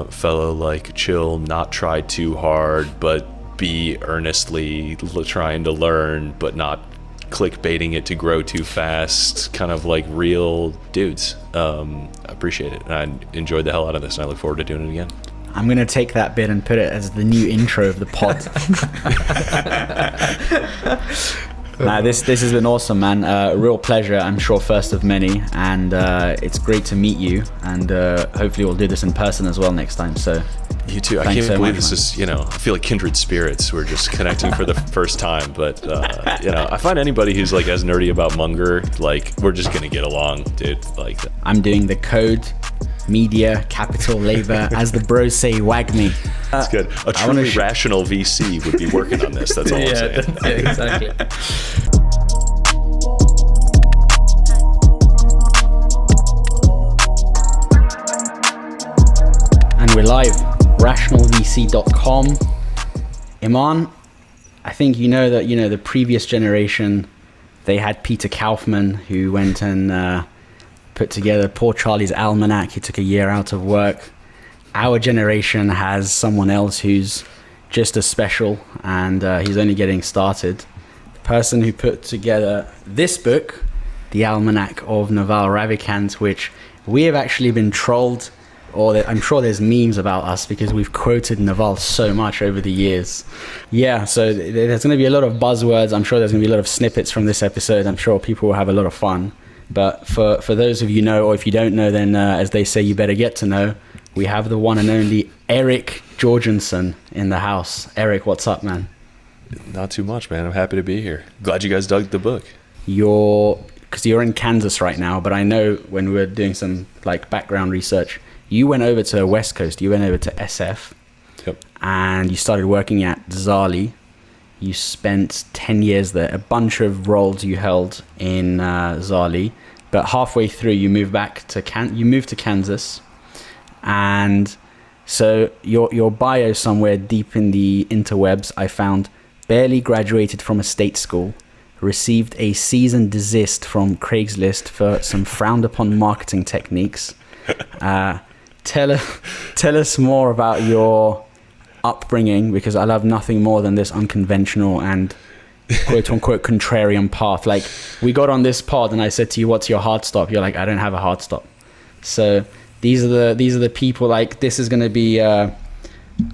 fellow, like, chill, not try too hard, but be earnestly trying to learn, but not clickbaiting it to grow too fast, kind of like real dudes. I appreciate it, and I enjoyed the hell out of this, and I look forward to doing it again. I'm going to take that bit and put it as the new intro of the pod. Nah, this has been awesome, man. A real pleasure, I'm sure, first of many, and it's great to meet you, and hopefully we'll do this in person as well next time. So you too. I can't believe this is, I feel like kindred spirits. We're just connecting for the first time, but I find anybody who's like as nerdy about Munger, like, we're just gonna get along, dude. Like, I'm doing the code, media, capital, labor, as the bros say, wag me. That's good. A truly rational VC would be working on this. That's all I'm saying. Yeah, exactly. And we're live. RationalVC.com. Iman, I think you know that the previous generation, they had Peter Kaufman, who went and put together Poor Charlie's Almanack. He took a year out of work. Our generation has someone else who's just as special, and he's only getting started. The person who put together this book, the Almanack of Naval Ravikant, which we have actually been trolled, or I'm sure there's memes about us because we've quoted Naval so much over the years. Yeah, so there's going to be a lot of buzzwords. I'm sure there's going to be a lot of snippets from this episode. I'm sure people will have a lot of fun. But for those of you know, or if you don't know, then as they say, you better get to know, we have the one and only Eric Jorgenson in the house. Eric, what's up, man? Not too much, man. I'm happy to be here. Glad you guys dug the book. Because you're in Kansas right now, but I know when we were doing some like background research, you went over to West Coast. You went over to SF. Yep. And you started working at Zaarly. You spent 10 years there. A bunch of roles you held in Zaarly, but halfway through you moved back to Kansas, and so your bio somewhere deep in the interwebs I found: barely graduated from a state school, received a cease and desist from Craigslist for some frowned upon marketing techniques. Tell us more about your upbringing, because I love nothing more than this unconventional and quote unquote contrarian path. Like, we got on this pod and I said to you, what's your hard stop? You're like, I don't have a hard stop. So these are the people. Like, this is going to be I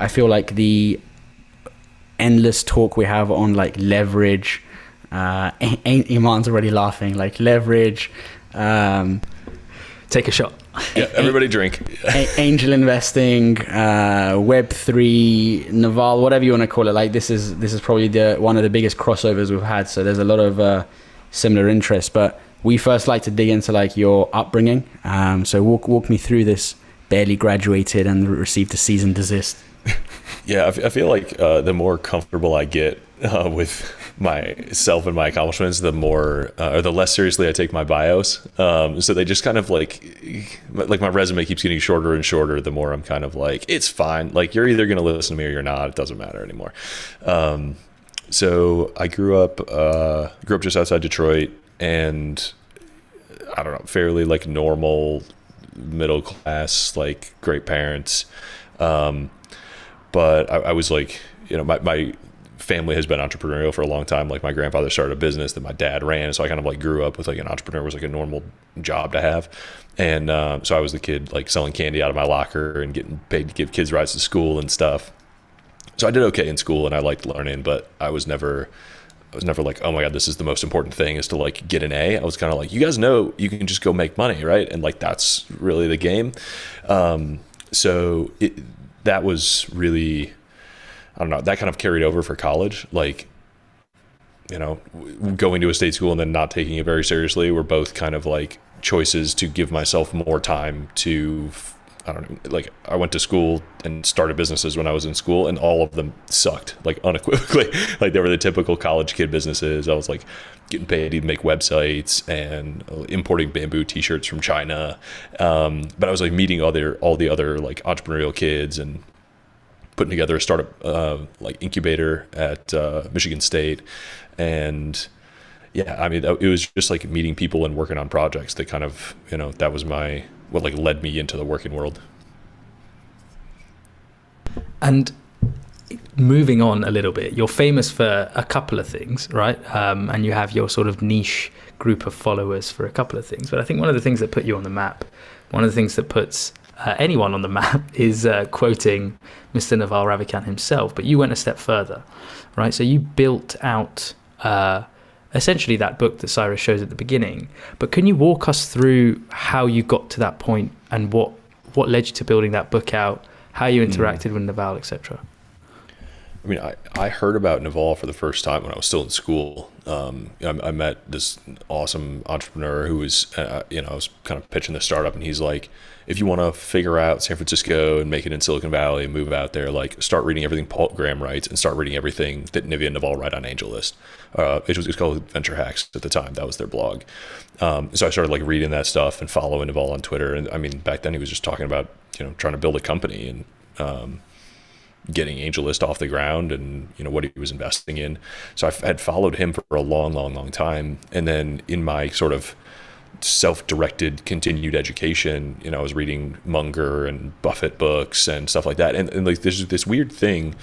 feel like the endless talk we have on like leverage. Iman's already laughing. Like leverage, take a shot. Yeah, everybody drink. Angel investing, Web3, Naval, whatever you want to call it. Like, this is probably one of the biggest crossovers we've had. So there's a lot of similar interests. But we first like to dig into like your upbringing. So walk me through this. Barely graduated and received a cease and desist. Yeah, I feel like the more comfortable I get with myself and my accomplishments, the more or the less seriously I take my bios. So they just kind of like my resume keeps getting shorter and shorter. The more I'm kind of like, it's fine. Like, you're either going to listen to me or you're not. It doesn't matter anymore. So I grew up just outside Detroit, and I don't know, fairly like normal middle class, like great parents. But I was like, my family has been entrepreneurial for a long time. Like, my grandfather started a business that my dad ran. So I kind of like grew up with like an entrepreneur was like a normal job to have. And so I was the kid like selling candy out of my locker and getting paid to give kids rides to school and stuff. So I did okay in school and I liked learning, but I was never like, oh my God, this is the most important thing is to like get an A. I was kind of like, you guys know you can just go make money, right? And like, that's really the game. So that was really, I don't know, that kind of carried over for college. Like, going to a state school and then not taking it very seriously were both kind of like choices to give myself more time to, I don't know, like I went to school and started businesses when I was in school and all of them sucked, like unequivocally. Like, they were the typical college kid businesses. I was like getting paid to make websites and importing bamboo t-shirts from China. But I was like meeting all the other like entrepreneurial kids and putting together a startup like incubator at Michigan State. And yeah, I mean, it was just like meeting people and working on projects that kind of, that was what like led me into the working world. And moving on a little bit, you're famous for a couple of things, right? And you have your sort of niche group of followers for a couple of things. But I think one of the things that put you on the map, one of the things that puts anyone on the map is quoting Mr. Naval Ravikant himself. But you went a step further, right? So you built out essentially that book that Cyrus shows at the beginning. But can you walk us through how you got to that point and what led you to building that book out, how you interacted with Naval, etc.? I mean, I heard about Naval for the first time when I was still in school. I met this awesome entrepreneur who was, I was kind of pitching the startup, and he's like, if you want to figure out San Francisco and make it in Silicon Valley and move out there, like start reading everything Paul Graham writes and start reading everything that Nivi and Naval write on AngelList. It was called Venture Hacks at the time. That was their blog. So I started like reading that stuff and following Naval on Twitter. And I mean, back then he was just talking about, trying to build a company and, getting AngelList off the ground and what he was investing in. So I had followed him for a long time. And then in my sort of self-directed continued education, I was reading Munger and Buffett books and stuff like that. And like there's this weird thing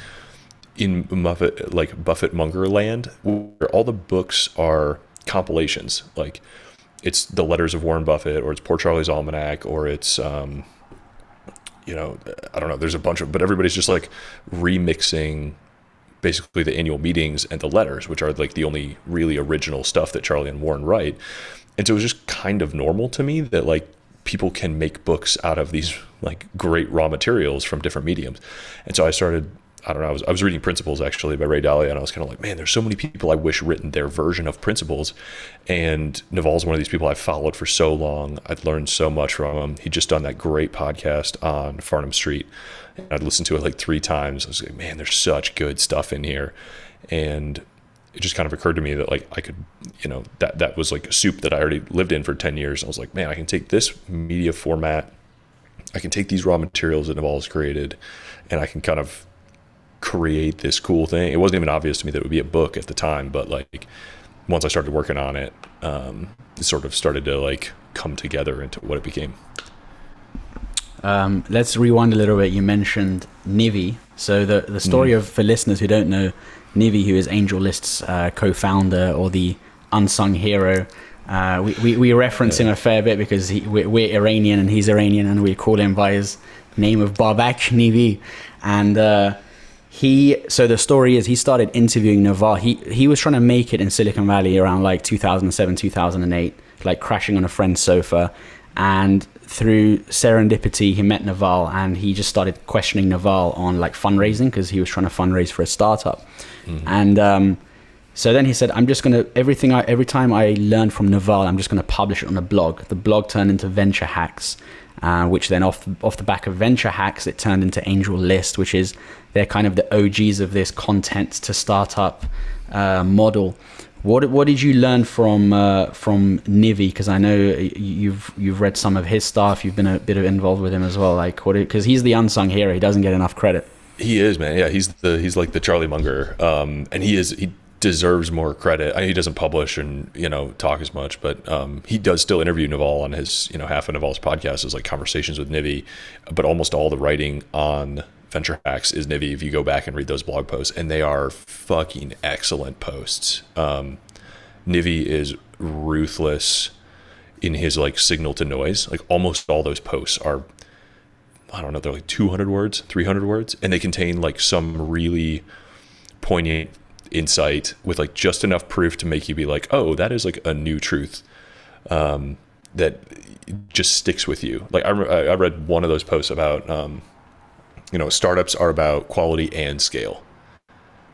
in Buffett Munger land where all the books are compilations. Like it's the letters of Warren Buffett, or it's Poor Charlie's Almanack, or it's I don't know, there's a bunch of, but everybody's just like remixing basically the annual meetings and the letters, which are like the only really original stuff that Charlie and Warren write. And so it was just kind of normal to me that like people can make books out of these like great raw materials from different mediums. And so I started, I was reading Principles actually by Ray Dalio, and I was kind of like, man, there's so many people I wish written their version of Principles. And Naval's one of these people I've followed for so long. I've learned so much from him. He'd just done that great podcast on Farnham Street. And I'd listened to it like 3 times. I was like, man, there's such good stuff in here. And it just kind of occurred to me that like I could, that was like a soup that I already lived in for 10 years. I was like, man, I can take this media format, I can take these raw materials that Naval's created, and I can kind of create this cool thing. It wasn't even obvious to me that it would be a book at the time, but like once I started working on it, it sort of started to like come together into what it became. Let's rewind a little bit. You mentioned Nivi. So the story of, for listeners who don't know, Nivi, who is AngelList's co-founder or the unsung hero, we reference him a fair bit because we're Iranian and he's Iranian, and we call him by his name of Babak, Nivi. And so the story is he started interviewing Naval. He was trying to make it in Silicon Valley around like 2007, 2008, like crashing on a friend's sofa. And through serendipity, he met Naval, and he just started questioning Naval on like fundraising, because he was trying to fundraise for a startup. And so then he said, I'm just going to, every time I learn from Naval, I'm just going to publish it on a blog. The blog turned into Venture Hacks, which then off the back of Venture Hacks, it turned into AngelList, which is, they're kind of the OGs of this content to startup model. What did you learn from Nivi? Because I know you've read some of his stuff. You've been a bit involved with him as well. Like, because he's the unsung hero. He doesn't get enough credit. He is, man. Yeah, he's like the Charlie Munger, and he deserves more credit. I mean, he doesn't publish and talk as much, but he does still interview Naval on his half of Naval's podcast is like conversations with Nivi, but almost all the writing on Venture Hacks is Nivi, if you go back and read those blog posts, and they are fucking excellent posts. Nivi is ruthless in his like signal to noise. Like almost all those posts are, I don't know, they're like 200 words, 300 words, and they contain like some really poignant insight with like just enough proof to make you be like, oh, that is like a new truth that just sticks with you. Like I read one of those posts about startups are about quality and scale.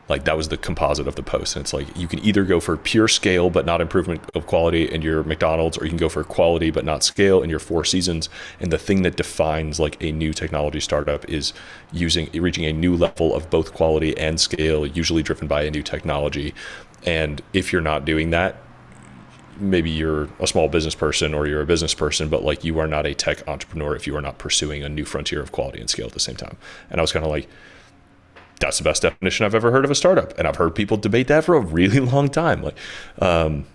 Like that was the composite of the post. And it's like, you can either go for pure scale, but not improvement of quality in your McDonald's, or you can go for quality, but not scale in your Four Seasons. And the thing that defines like a new technology startup is reaching a new level of both quality and scale, usually driven by a new technology. And if you're not doing that, maybe you're a small business person or you're a business person, but like you are not a tech entrepreneur if you are not pursuing a new frontier of quality and scale at the same time. And I was kind of like, that's the best definition I've ever heard of a startup. And I've heard people debate that for a really long time. Like, and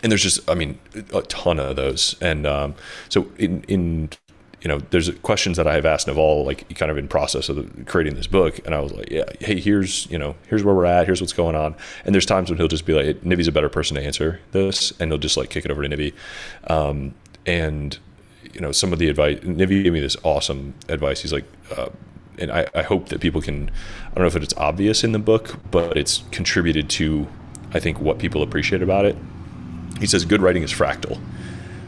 there's just, I mean, a ton of those. And so in there's questions that I have asked Naval, like kind of in process of creating this book. And I was like, yeah, hey, here's where we're at. Here's what's going on. And there's times when he'll just be like, Nivi's a better person to answer this. And he'll just like kick it over to Nivi. And some of the advice, Nivi gave me this awesome advice. He's like, and I hope that people can, I don't know if it's obvious in the book, but it's contributed to, I think, what people appreciate about it. He says, good writing is fractal.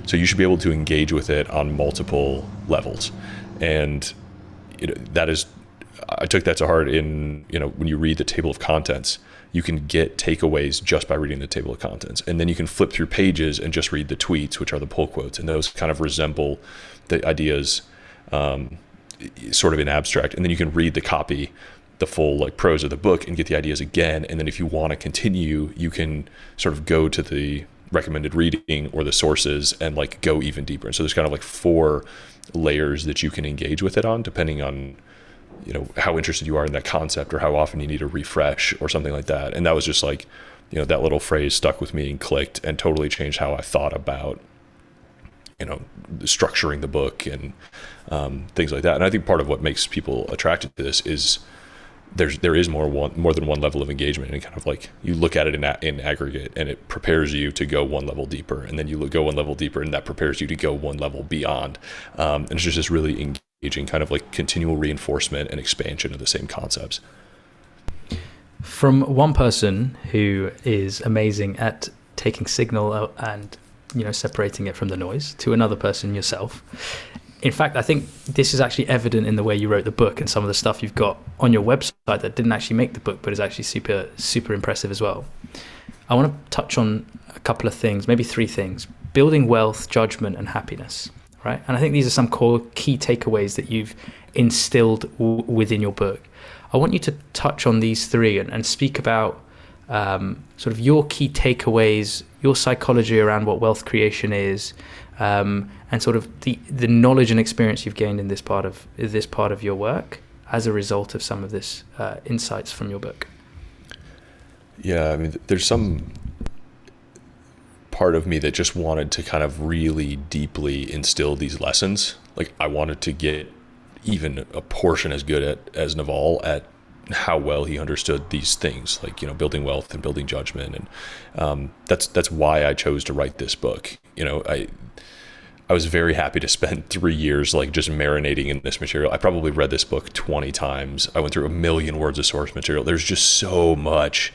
So you should be able to engage with it on multiple levels. And that is, I took that to heart in, when you read the table of contents, you can get takeaways just by reading the table of contents. And then you can flip through pages and just read the tweets, which are the pull quotes. And those kind of resemble the ideas sort of in abstract. And then you can read the copy, the full like prose of the book, and get the ideas again. And then if you want to continue, you can sort of go to the recommended reading or the sources and like go even deeper. And so there's kind of like 4 layers that you can engage with it on, depending on how interested you are in that concept or how often you need a refresh or something like that. And that was just like, that little phrase stuck with me and clicked and totally changed how I thought about structuring the book and things like that. And I think part of what makes people attracted to this is there is more than one level of engagement, and kind of like you look at it in aggregate, and it prepares you to go one level deeper, and then you go one level deeper, and that prepares you to go one level beyond. And it's just this really engaging kind of like continual reinforcement and expansion of the same concepts. From one person who is amazing at taking signal and separating it from the noise, to another person, yourself. In fact, I think this is actually evident in the way you wrote the book and some of the stuff you've got on your website that didn't actually make the book, but is actually super, super impressive as well. I want to touch on a couple of things, maybe 3 things: building wealth, judgment, and happiness, right? And I think these are some core key takeaways that you've instilled within your book. I want you to touch on these 3 and speak about sort of your key takeaways, your psychology around what wealth creation is, and sort of the knowledge and experience you've gained in this part of your work as a result of some of this insights from your book. Yeah, I mean, there's some part of me that just wanted to kind of really deeply instill these lessons. Like I wanted to get even a portion as good as Naval at how well he understood these things, like building wealth and building judgment, and that's why I chose to write this book. I was very happy to spend 3 years like just marinating in this material. I probably read this book 20 times. I went through 1 million words of source material. There's just so much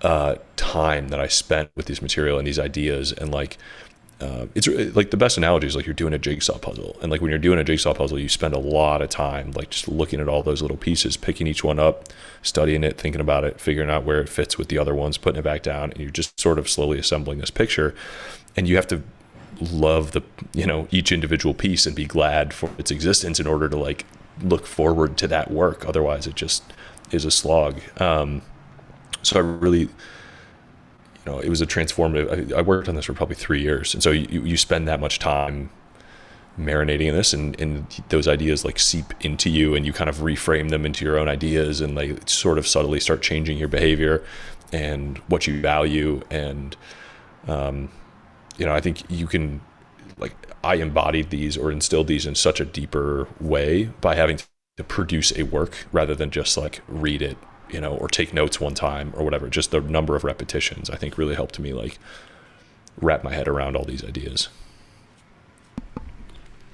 time that I spent with this material and these ideas, and like it's like the best analogy is like you're doing a jigsaw puzzle, and like when you're doing a jigsaw puzzle, you spend a lot of time like just looking at all those little pieces, picking each one up, studying it, thinking about it, figuring out where it fits with the other ones, putting it back down, and you're just sort of slowly assembling this picture. And you have to love the each individual piece and be glad for its existence in order to like look forward to that work. Otherwise it just is a slog. So I really, it was a transformative, I worked on this for probably 3 years. And so you spend that much time marinating in this, and those ideas like seep into you, and you kind of reframe them into your own ideas, and like sort of subtly start changing your behavior and what you value. And, I think you can, like, I embodied these or instilled these in such a deeper way by having to produce a work rather than just like read it, or take notes one time or whatever. Just the number of repetitions, I think, really helped me like wrap my head around all these ideas.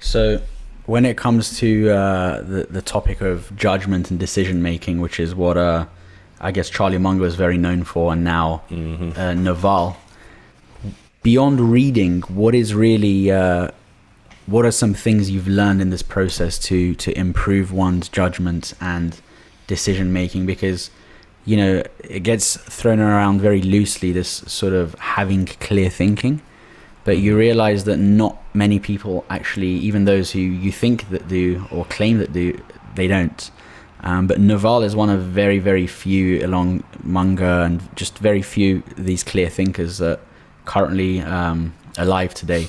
So when it comes to the topic of judgment and decision making, which is what I guess Charlie Munger is very known for, and now Naval, beyond reading, what is really what are some things you've learned in this process to improve one's judgment and decision making? Because it gets thrown around very loosely, this sort of having clear thinking, but you realize that not many people actually, even those who you think that do or claim that do, they don't. But Naval is one of very, very few, along Munger, and just very few of these clear thinkers that currently alive today.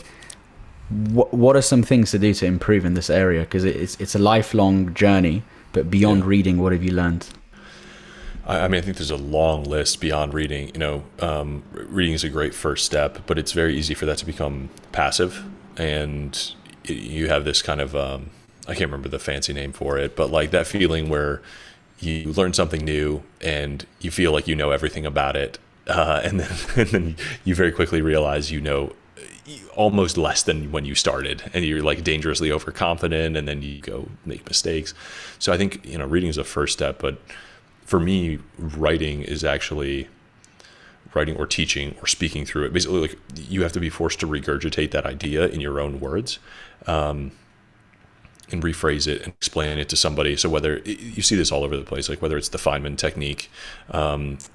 What are some things to do to improve in this area? Because it's a lifelong journey, but beyond reading, what have you learned? I mean, I think there's a long list beyond reading. Reading is a great first step, but it's very easy for that to become passive. And you have this kind of, I can't remember the fancy name for it, but like that feeling where you learn something new and you feel like you know everything about it. And then you very quickly realize you know almost less than when you started, and you're like dangerously overconfident, and then you go make mistakes. So I think, reading is a first step, but for me, writing is actually writing or teaching or speaking through it. Basically, like you have to be forced to regurgitate that idea in your own words, and rephrase it and explain it to somebody. So whether you see this all over the place, like whether it's the Feynman technique,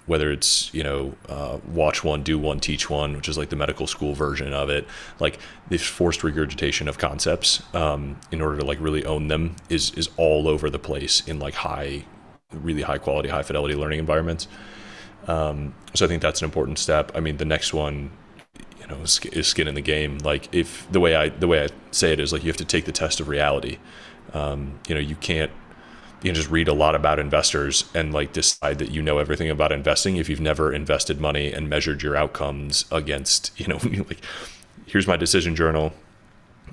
whether it's, watch one, do one, teach one, which is like the medical school version of it, like this forced regurgitation of concepts, in order to like really own them is all over the place in like really high quality, high fidelity learning environments. So I think that's an important step. I mean, the next one, is skin in the game. Like if the way I say it is like, you have to take the test of reality. You can't just read a lot about investors and like decide that you know everything about investing if you've never invested money and measured your outcomes against, like, here's my decision journal,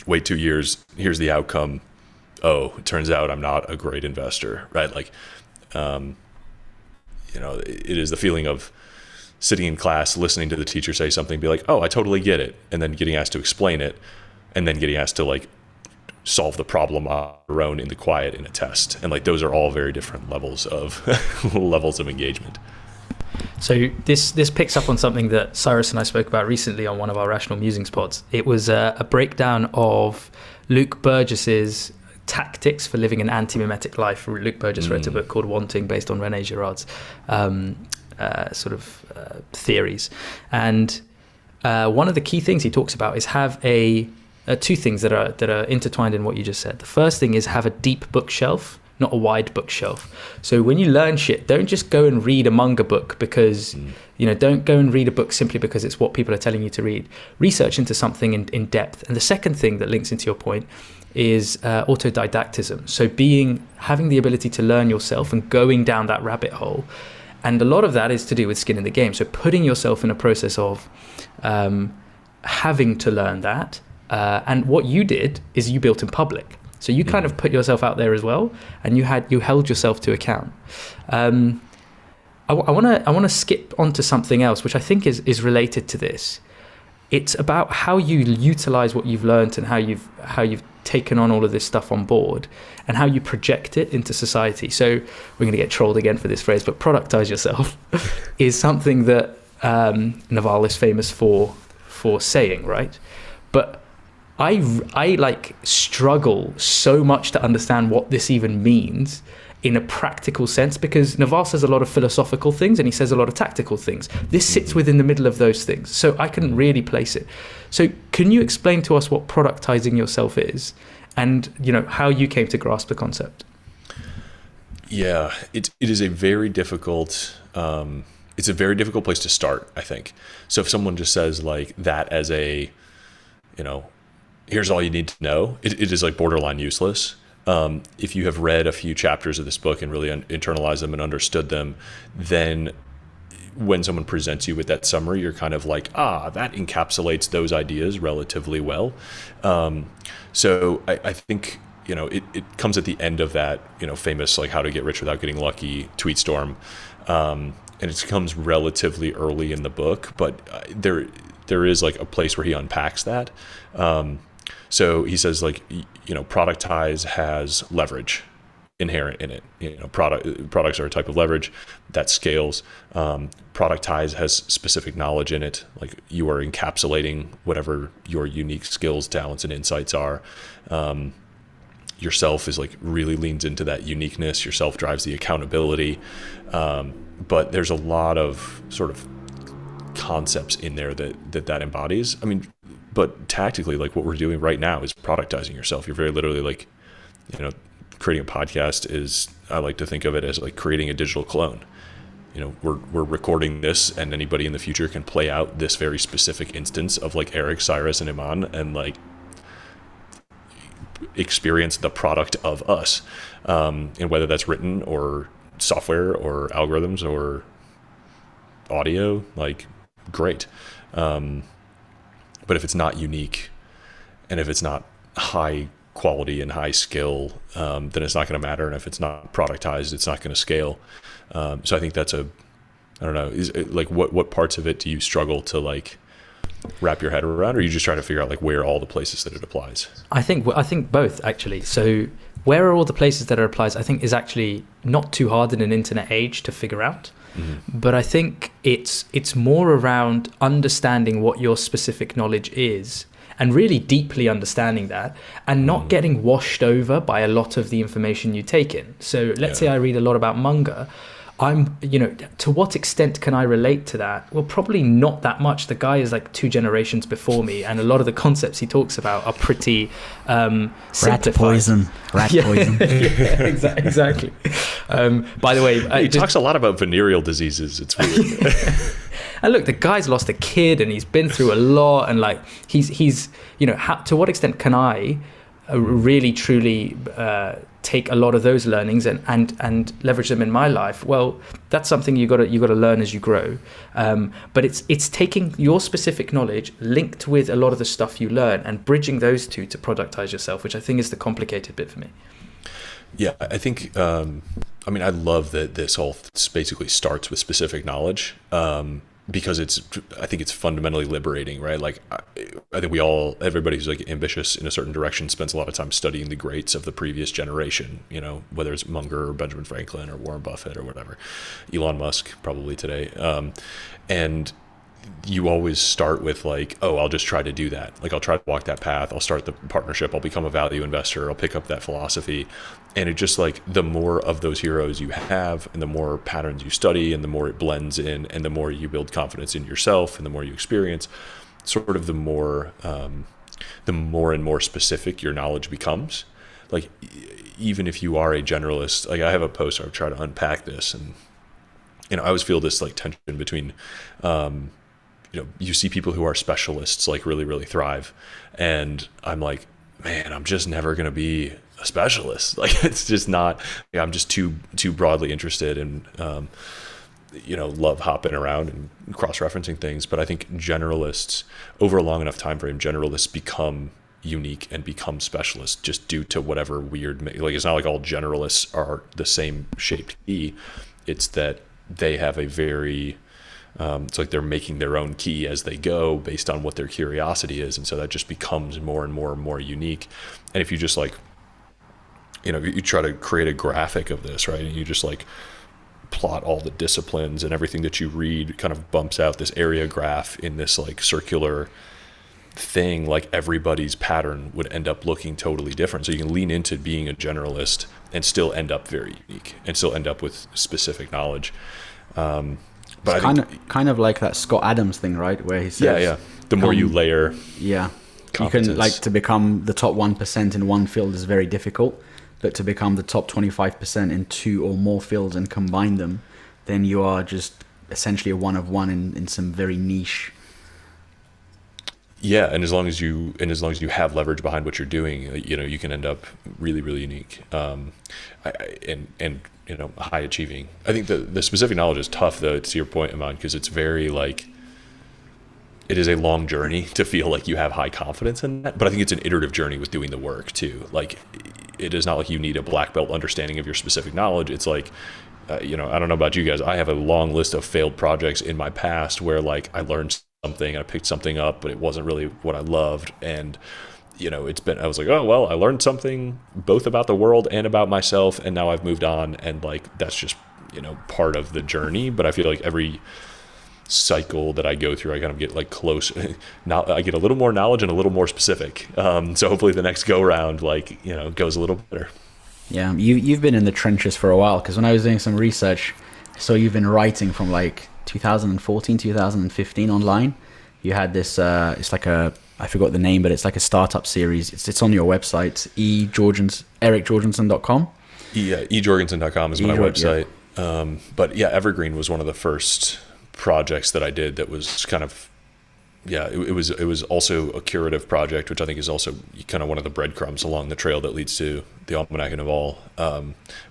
wait 2 years, here's the outcome. Oh, it turns out I'm not a great investor, right? Like, it is the feeling of sitting in class, listening to the teacher say something, be like, oh, I totally get it. And then getting asked to explain it, and then getting asked to like solve the problem on your own in the quiet in a test. And like, those are all very different levels of engagement. So this picks up on something that Cyrus and I spoke about recently on one of our Rational Musings pods. It was a breakdown of Luke Burgess's tactics for living an anti-mimetic life. Luke Burgess wrote a book called Wanting, based on René Girard's theories. And one of the key things he talks about is have two things that are intertwined in what you just said. The first thing is have a deep bookshelf, not a wide bookshelf. So when you learn shit, don't just go and read a manga book because, don't go and read a book simply because it's what people are telling you to read. Research into something in depth. And the second thing that links into your point is autodidactism. So having the ability to learn yourself and going down that rabbit hole. And a lot of that is to do with skin in the game. So putting yourself in a process of having to learn that. And what you did is you built in public. So you kind of put yourself out there as well, and you held yourself to account. I want to skip onto something else, which I think is related to this. It's about how you utilize what you've learned and how you've taken on all of this stuff on board, and how you project it into society. So we're going to get trolled again for this phrase, but productize yourself is something that Naval is famous for saying, right? But I like struggle so much to understand what this even means in a practical sense, because Naval says a lot of philosophical things and he says a lot of tactical things. This sits within the middle of those things, so I couldn't really place it. So can you explain to us what productizing yourself is, and how you came to grasp the concept? Yeah, it is a very difficult it's a very difficult place to start, I think. So if someone just says like that as a here's all you need to know, it is like borderline useless. If you have read a few chapters of this book and really internalized them and understood them, then when someone presents you with that summary, you're kind of like, that encapsulates those ideas relatively well. So I think, it comes at the end of that, famous, like how to get rich without getting lucky tweet storm. And it comes relatively early in the book, but there is like a place where he unpacks that. So he says like, Productise has leverage inherent in it. Products are a type of leverage that scales. Productise has specific knowledge in it. Like you are encapsulating whatever your unique skills, talents, and insights are. Yourself is like really leans into that uniqueness. Yourself drives the accountability. But there's a lot of sort of concepts in there that embodies. I mean, but tactically, like what we're doing right now is productizing yourself. You're very literally like, creating a podcast is, I like to think of it as like creating a digital clone. We're recording this, and anybody in the future can play out this very specific instance of like Eric, Cyrus, and Iman, and like experience the product of us. And whether that's written or software or algorithms or audio, like great. But if it's not unique, and if it's not high quality and high skill, then it's not going to matter. And if it's not productized, it's not going to scale. So I think that's I don't know, is it, like what parts of it do you struggle to like wrap your head around, or you just try to figure out like where all the places that it applies? I think both, actually. So where are all the places that it applies, I think, is actually not too hard in an internet age to figure out. But I think it's more around understanding what your specific knowledge is, and really deeply understanding that, and not getting washed over by a lot of the information you take in. So let's say I read a lot about Munger. To what extent can I relate to that? Well, probably not that much. The guy is like 2 generations before me, and a lot of the concepts he talks about are pretty simplified. Poison. Yeah, exactly. By the way, he talks a lot about venereal diseases. It's weird. And look, the guy's lost a kid, and he's been through a lot, and like he's to what extent can I really truly take a lot of those learnings and leverage them in my life? Well, that's something you got to learn as you grow. But it's taking your specific knowledge linked with a lot of the stuff you learn and bridging those two to productize yourself, which I think is the complicated bit for me. Yeah, I think. I love that this all basically starts with specific knowledge. Because I think it's fundamentally liberating, right? Like, I think everybody who's like ambitious in a certain direction spends a lot of time studying the greats of the previous generation, whether it's Munger or Benjamin Franklin or Warren Buffett or whatever, Elon Musk probably today. And you always start with like, oh, I'll just try to do that. Like, I'll try to walk that path. I'll start the partnership. I'll become a value investor. I'll pick up that philosophy. And it just like, the more of those heroes you have, and the more patterns you study, and the more it blends in, and the more you build confidence in yourself, and the more you experience, sort of the more and more specific your knowledge becomes. Like, even if you are a generalist, like I have a post where I try to unpack this, and I always feel this like tension between, you see people who are specialists like really, really thrive. And I'm like, man, I'm just never going to be a specialist. Like, it's just not, I'm just too broadly interested in, love hopping around and cross-referencing things. But I think generalists, over a long enough time frame, generalists become unique and become specialists just due to whatever weird, like, it's not like all generalists are the same shaped key. It's that they have a very, it's like they're making their own key as they go based on what their curiosity is. And so that just becomes more and more and more unique. And if you just like, you try to create a graphic of this, right? And you just like plot all the disciplines, and everything that you read kind of bumps out this area graph in this like circular thing. Like, everybody's pattern would end up looking totally different. So you can lean into being a generalist and still end up very unique, and still end up with specific knowledge. But it's kind of like that Scott Adams thing, right? Where he says, the more you layer, you can, like, to become the top 1% in one field is very difficult, but to become the top 25% in 2 or more fields and combine them, then you are just essentially a one of one in some very niche. Yeah, and as long as you have leverage behind what you're doing, you can end up really, really unique, and high achieving. I think the specific knowledge is tough, though, to your point, Aman, because it's very like, it is a long journey to feel like you have high confidence in that. But I think it's an iterative journey with doing the work too. Like, it is not like you need a black belt understanding of your specific knowledge. It's like, I don't know about you guys, I have a long list of failed projects in my past where like I learned something and I picked something up, but it wasn't really what I loved. And I was like, oh, well, I learned something both about the world and about myself, and now I've moved on. And like, that's just, part of the journey. But I feel like every cycle that I go through, I kind of get like close. Now I get a little more knowledge and a little more specific. So hopefully the next go round, like, goes a little better. Yeah. You've been in the trenches for a while, because when I was doing some research, so you've been writing from like 2014, 2015 online. You had this, it's like I forgot the name, but it's like a startup series. It's on your website, ericjorgenson.com. Yeah, ejorgenson.com is my website. Yeah. But yeah, Evergreen was one of the first projects that I did that was kind of, it was also a curative project, which I think is also kind of one of the breadcrumbs along the trail that leads to the Almanack of Naval.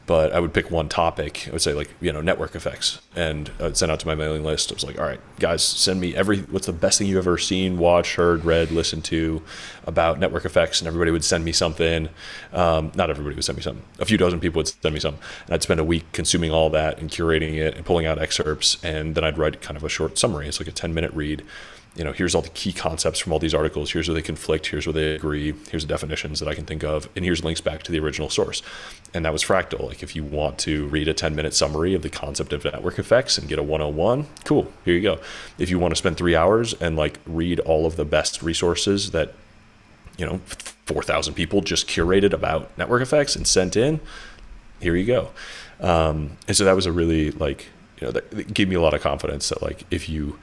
But I would pick one topic. I would say like, network effects, and I'd send out to my mailing list. I was like, all right, guys, send me what's the best thing you've ever seen, watched, heard, read, listened to about network effects, and everybody would send me something. Not everybody would send me something. A few dozen people would send me something, and I'd spend a week consuming all that and curating it and pulling out excerpts, and then I'd write kind of a short summary. It's like a 10-minute read. Here's all the key concepts from all these articles. Here's where they conflict. Here's where they agree. Here's the definitions that I can think of. And here's links back to the original source. And that was Fractal. Like if you want to read a 10-minute summary of the concept of network effects and get a 101, cool, here you go. If you want to spend 3 hours and like read all of the best resources that, 4,000 people just curated about network effects and sent in, here you go. And so that was a really that gave me a lot of confidence that like, if you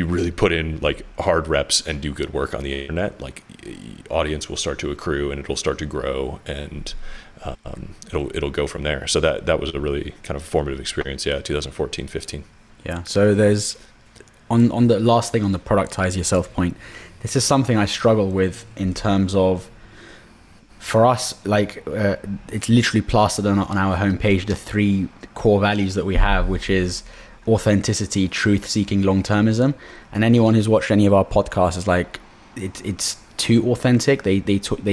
really put in like hard reps and do good work on the internet, like audience will start to accrue and it'll start to grow, and it'll go from there. So that was a really kind of formative experience. Yeah. 2014, 15. Yeah. So there's on the last thing on the productize yourself point, this is something I struggle with in terms of, for us, like it's literally plastered on our homepage, the 3 core values that we have, which is authenticity, truth seeking, long-termism. And anyone who's watched any of our podcasts is like, it's too authentic. They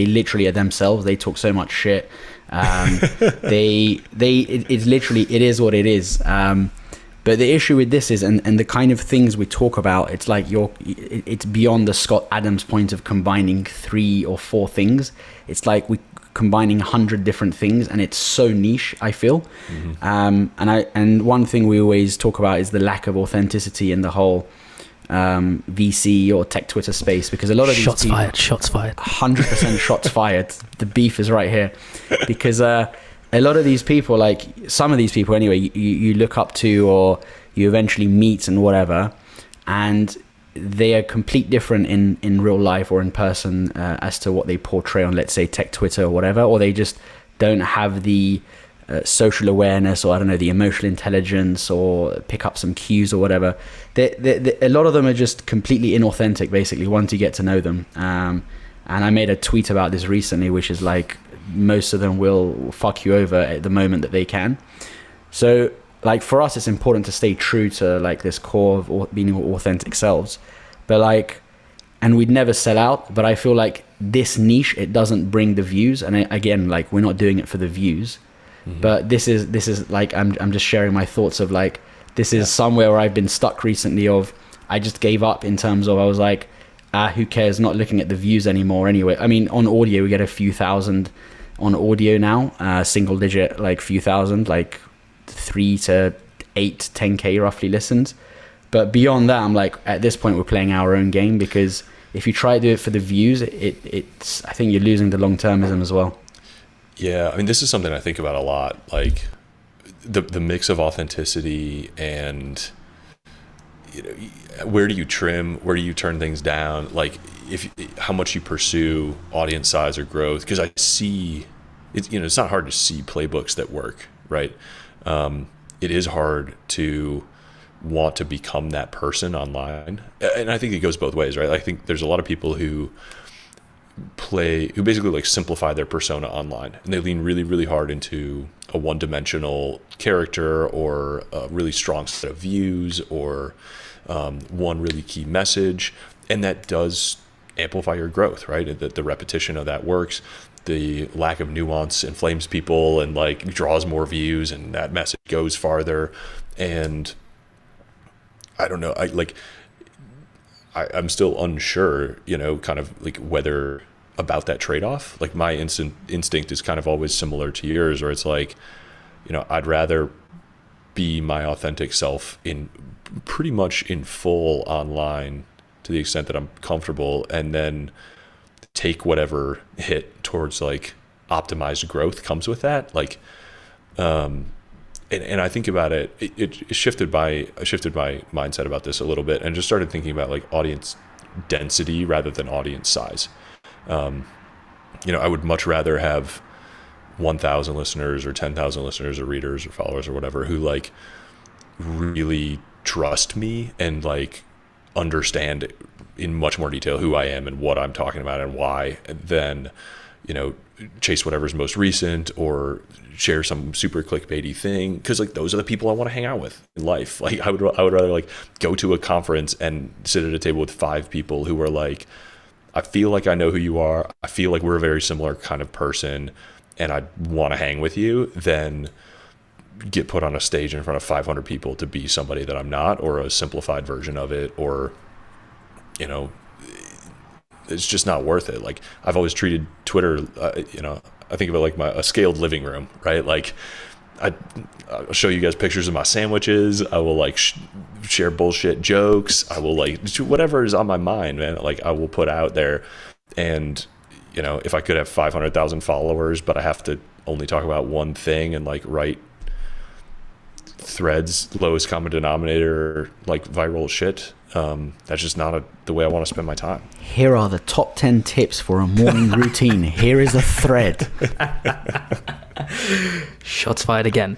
literally are themselves. They talk so much shit. It's literally, it is what it is. But the issue with this is, and the kind of things we talk about, it's like it's beyond the Scott Adams point of combining 3 or 4 things. It's like we combining 100 different things, and it's so niche, I feel. And one thing we always talk about is the lack of authenticity in the whole VC or tech Twitter space, because a lot of these shots fired 100% shots fired. The beef is right here, because a lot of these people, like some of these people anyway, you look up to or you eventually meet and whatever, and they are complete different in real life or in person as to what they portray on, let's say, tech Twitter or whatever, or they just don't have the social awareness, or I don't know, the emotional intelligence, or pick up some cues or whatever. A lot of them are just completely inauthentic, basically, once you get to know them. And I made a tweet about this recently, which is like, most of them will fuck you over at the moment that they can. So like for us, it's important to stay true to like this core of being authentic selves, but like, and we'd never sell out, but I feel like this niche, it doesn't bring the views. And again, like we're not doing it for the views, but this is like, I'm just sharing my thoughts of like, this is somewhere where I've been stuck recently of, I just gave up in terms of, I was like, who cares, not looking at the views anymore anyway. I mean, on audio, we get a few thousand on audio now, single digit, like few thousand, like 3 to 8, 10K roughly listens. But beyond that, I'm like, at this point, we're playing our own game, because if you try to do it for the views, it's I think you're losing the long-termism as well. Yeah, I mean, this is something I think about a lot, like the mix of authenticity and, where do you trim, where do you turn things down, like how much you pursue audience size or growth, because I see it's not hard to see playbooks that work, right? It is hard to want to become that person online, and I think it goes both ways, right? I think there's a lot of people who basically like simplify their persona online, and they lean really, really hard into a one-dimensional character, or a really strong set of views, or one really key message, and that does amplify your growth, right? The repetition of that works. The lack of nuance inflames people and like draws more views, and that message goes farther. And I don't know, I'm still unsure, kind of like whether about that trade-off. Like my instinct is kind of always similar to yours, or it's like, I'd rather be my authentic self in pretty much in full online to the extent that I'm comfortable, and then take whatever hit towards like optimized growth comes with that. Like, and I think about it, I shifted my mindset about this a little bit, and just started thinking about like audience density rather than audience size. I would much rather have 1,000 listeners or 10,000 listeners or readers or followers or whatever who like really trust me and like understand in much more detail who I am and what I'm talking about and why, than, chase whatever's most recent or share some super clickbaity thing. Because like those are the people I want to hang out with in life. Like I would rather like go to a conference and sit at a table with 5 people who are like, I feel like I know who you are. I feel like we're a very similar kind of person and I want to hang with you, than get put on a stage in front of 500 people to be somebody that I'm not, or a simplified version of it, or, it's just not worth it. Like I've always treated Twitter, I think of it like a scaled living room, right? Like I'll show you guys pictures of my sandwiches. I will like share bullshit jokes. I will like do whatever is on my mind, man. Like I will put out there. And, if I could have 500,000 followers, but I have to only talk about one thing and like write threads, lowest common denominator, like viral shit, that's just not the way I want to spend my time. Here are the top 10 tips for a morning routine. Here is a thread. Shots fired again.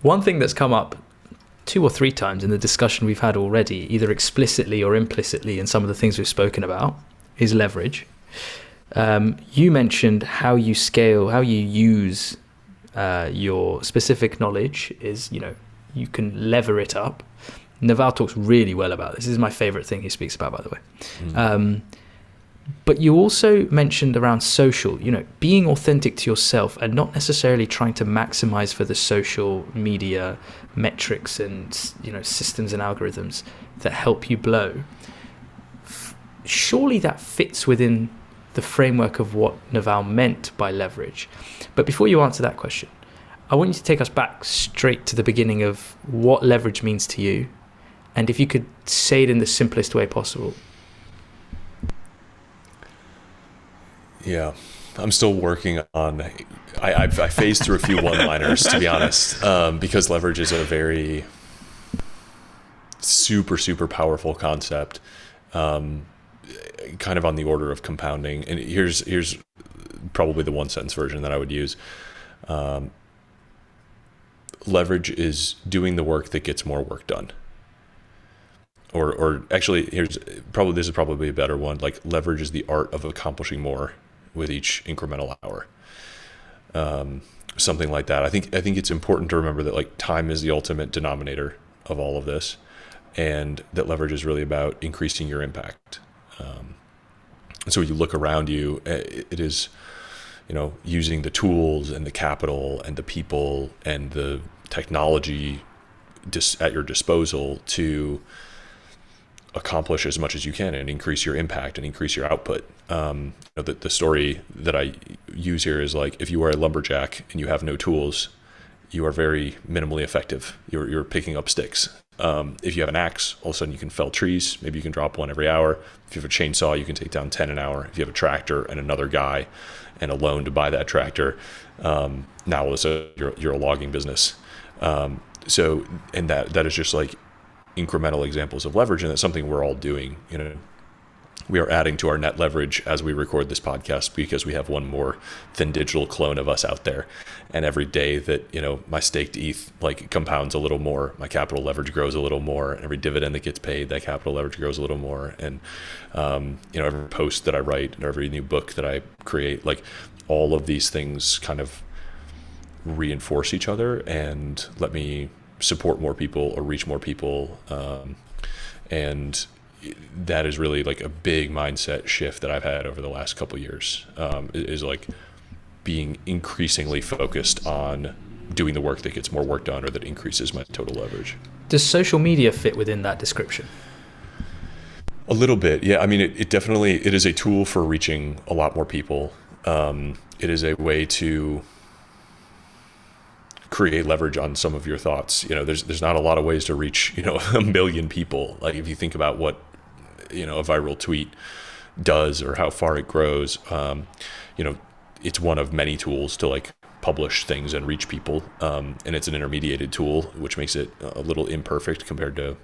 One thing that's come up 2 or 3 times in the discussion we've had already, either explicitly or implicitly in some of the things we've spoken about, is leverage. You mentioned how you scale, how you use your specific knowledge is, you can lever it up. Naval talks really well about this. This is my favorite thing he speaks about, by the way. But you also mentioned around social, being authentic to yourself and not necessarily trying to maximize for the social media metrics and, systems and algorithms that help you blow. Surely that fits within the framework of what Naval meant by leverage. But before you answer that question, I want you to take us back straight to the beginning of what leverage means to you. And if you could say it in the simplest way possible. Yeah, I'm still working on, I phased through a few one-liners, to be honest, because leverage is a very super, super powerful concept, kind of on the order of compounding. And here's probably the one-sentence version that I would use. Leverage is doing the work that gets more work done. Or actually, this is probably a better one. Like leverage is the art of accomplishing more with each incremental hour. Something like that. I think it's important to remember that like time is the ultimate denominator of all of this, and that leverage is really about increasing your impact. And so when you look around you, it is, using the tools and the capital and the people and the technology at your disposal to accomplish as much as you can and increase your impact and increase your output. The story that I use here is like, if you are a lumberjack and you have no tools, you are very minimally effective. You're picking up sticks. If you have an axe, all of a sudden you can fell trees. Maybe you can drop one every hour. If you have a chainsaw, you can take down 10 an hour. If you have a tractor and another guy and a loan to buy that tractor, now all of a sudden you're a logging business. So that is just like incremental examples of leverage, and that's something we're all doing. We are adding to our net leverage as we record this podcast because we have one more thin digital clone of us out there. And every day that, my staked ETH like compounds a little more, my capital leverage grows a little more. And every dividend that gets paid, that capital leverage grows a little more. And, every post that I write and every new book that I create, like all of these things kind of reinforce each other and let me support more people or reach more people. And that is really like a big mindset shift that I've had over the last couple of years, is like being increasingly focused on doing the work that gets more work done or that increases my total leverage. Does social media fit within that description? A little bit, yeah. I mean, it definitely, it is a tool for reaching a lot more people. It is a way to create leverage on some of your thoughts. There's not a lot of ways to reach, 1 million people. Like if you think about what, a viral tweet does or how far it grows, it's one of many tools to like publish things and reach people. And it's an intermediated tool, which makes it a little imperfect compared to,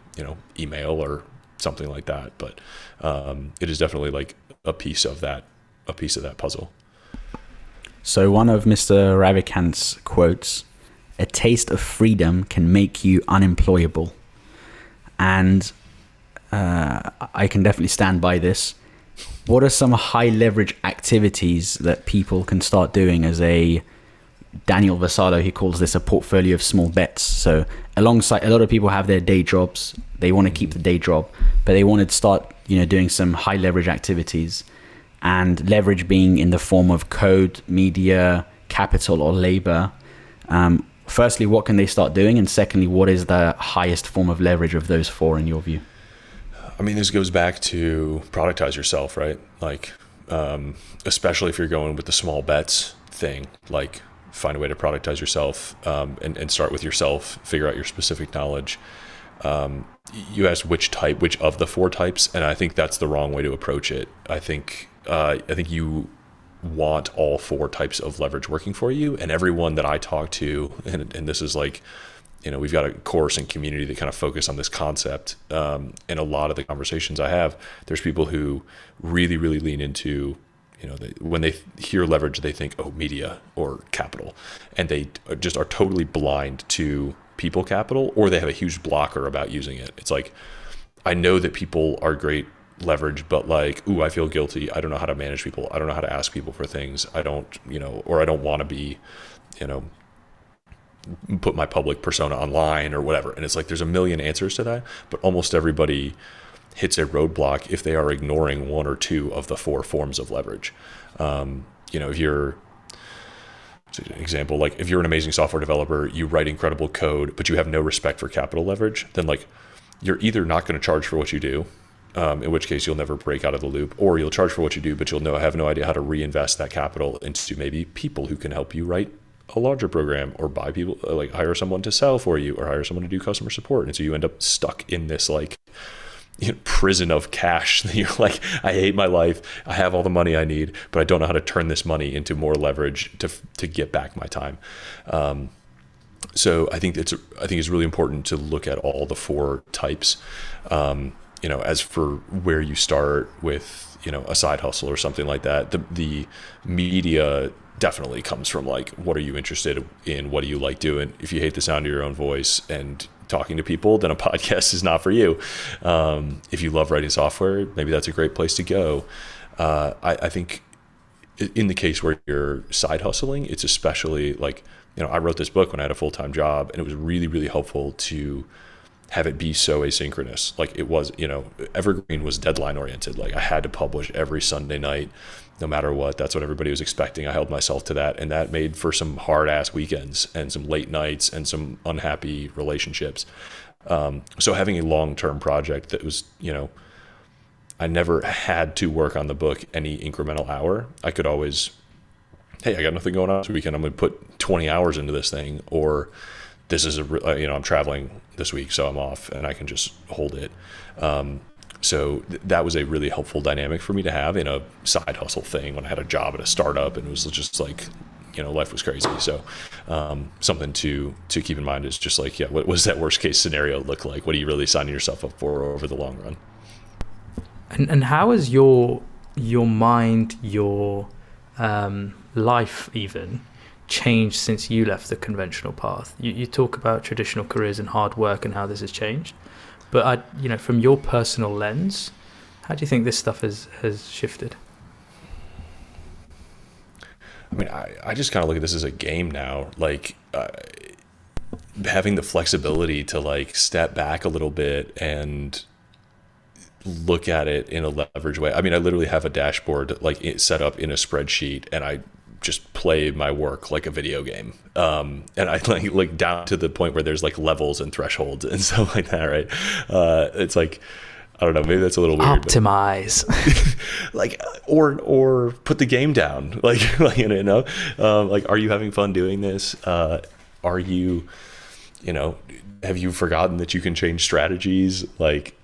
email or something like that. But it is definitely like a piece of that puzzle. So one of Mr. Ravikant's quotes, "A taste of freedom can make you unemployable." And I can definitely stand by this. What are some high leverage activities that people can start doing as a Daniel Vassallo, he calls this a portfolio of small bets. So alongside, a lot of people have their day jobs. They want to keep the day job, but they want to start, doing some high leverage activities, and leverage being in the form of code, media, capital, or labor. Firstly, what can they start doing? And secondly, what is the highest form of leverage of those four in your view? I mean, this goes back to productize yourself, right? Like, especially if you're going with the small bets thing, like find a way to productize yourself, and start with yourself, figure out your specific knowledge. You asked which of the four types, and I think that's the wrong way to approach it. I think you want all four types of leverage working for you, and everyone that I talk to, and this is like, we've got a course and community that kind of focus on this concept. And a lot of the conversations I have, there's people who really, really lean into, when they hear leverage, they think, oh, media or capital, and they just are totally blind to people capital, or they have a huge blocker about using it. It's like, I know that people are great leverage, but like, ooh, I feel guilty. I don't know how to manage people. I don't know how to ask people for things. I don't, or I don't want to be, put my public persona online or whatever. And it's like, there's a million answers to that, but almost everybody hits a roadblock if they are ignoring one or two of the four forms of leverage. If you're, an example, like if you're an amazing software developer, you write incredible code, but you have no respect for capital leverage, then like you're either not going to charge for what you do, in which case you'll never break out of the loop, or you'll charge for what you do, but you'll have no idea how to reinvest that capital into maybe people who can help you write a larger program, or buy people, like hire someone to sell for you, or hire someone to do customer support. And so you end up stuck in this like prison of cash. You're like, I hate my life. I have all the money I need, but I don't know how to turn this money into more leverage to get back my time. So I think it's really important to look at all the four types. As for where you start with, a side hustle or something like that, the media definitely comes from like, what are you interested in? What do you like doing? If you hate the sound of your own voice and talking to people, then a podcast is not for you. If you love writing software, maybe that's a great place to go. I think in the case where you're side hustling, it's especially like, I wrote this book when I had a full-time job, and it was really, really helpful to have it be so asynchronous. Like it was, Evergreen was deadline oriented. Like I had to publish every Sunday night, no matter what. That's what everybody was expecting. I held myself to that, and that made for some hard ass weekends and some late nights and some unhappy relationships. So having a long-term project that was, I never had to work on the book any incremental hour. I could always, hey, I got nothing going on this weekend, I'm going to put 20 hours into this thing, or this is I'm traveling this week, so I'm off and I can just hold it. So that was a really helpful dynamic for me to have in a side hustle thing when I had a job at a startup, and it was just like, life was crazy. So something to keep in mind is just like, what does that worst case scenario look like? What are you really signing yourself up for over the long run? And how has your mind, your life even changed since you left the conventional path? You talk about traditional careers and hard work and how this has changed, but from your personal lens, how do you think this stuff has shifted? I mean, I just kind of look at this as a game now, like having the flexibility to like step back a little bit and look at it in a leverage way. I mean, I literally have a dashboard like set up in a spreadsheet, and I just play my work like a video game. And I like down to the point where there's like levels and thresholds and stuff like that, right? It's like, I don't know, maybe that's a little weird. Optimize. Like, or put the game down. Like, like, are you having fun doing this? Are you, have you forgotten that you can change strategies? Like,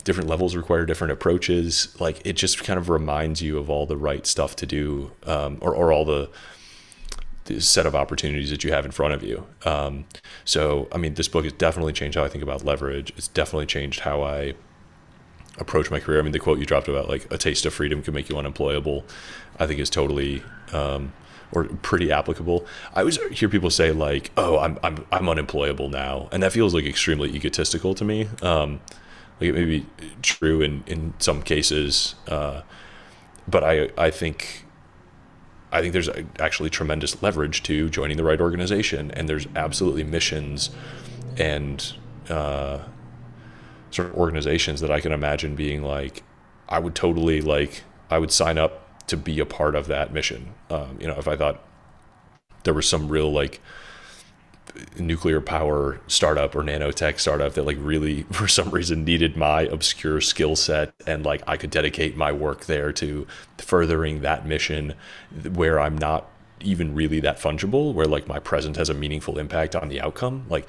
different levels require different approaches. Like it just kind of reminds you of all the right stuff to do, or all the set of opportunities that you have in front of you. So, I mean, this book has definitely changed how I think about leverage. It's definitely changed how I approach my career. I mean, the quote you dropped about like a taste of freedom can make you unemployable, I think is totally, or pretty applicable. I always hear people say like, oh, I'm unemployable now. And that feels like extremely egotistical to me. Like it may be true in some cases, but I think there's actually tremendous leverage to joining the right organization, and there's absolutely missions and sort of organizations that I can imagine being like, I would sign up to be a part of that mission. If I thought there was some real like nuclear power startup or nanotech startup that like really for some reason needed my obscure skill set, and like I could dedicate my work there to furthering that mission, where I'm not even really that fungible, where like my presence has a meaningful impact on the outcome, like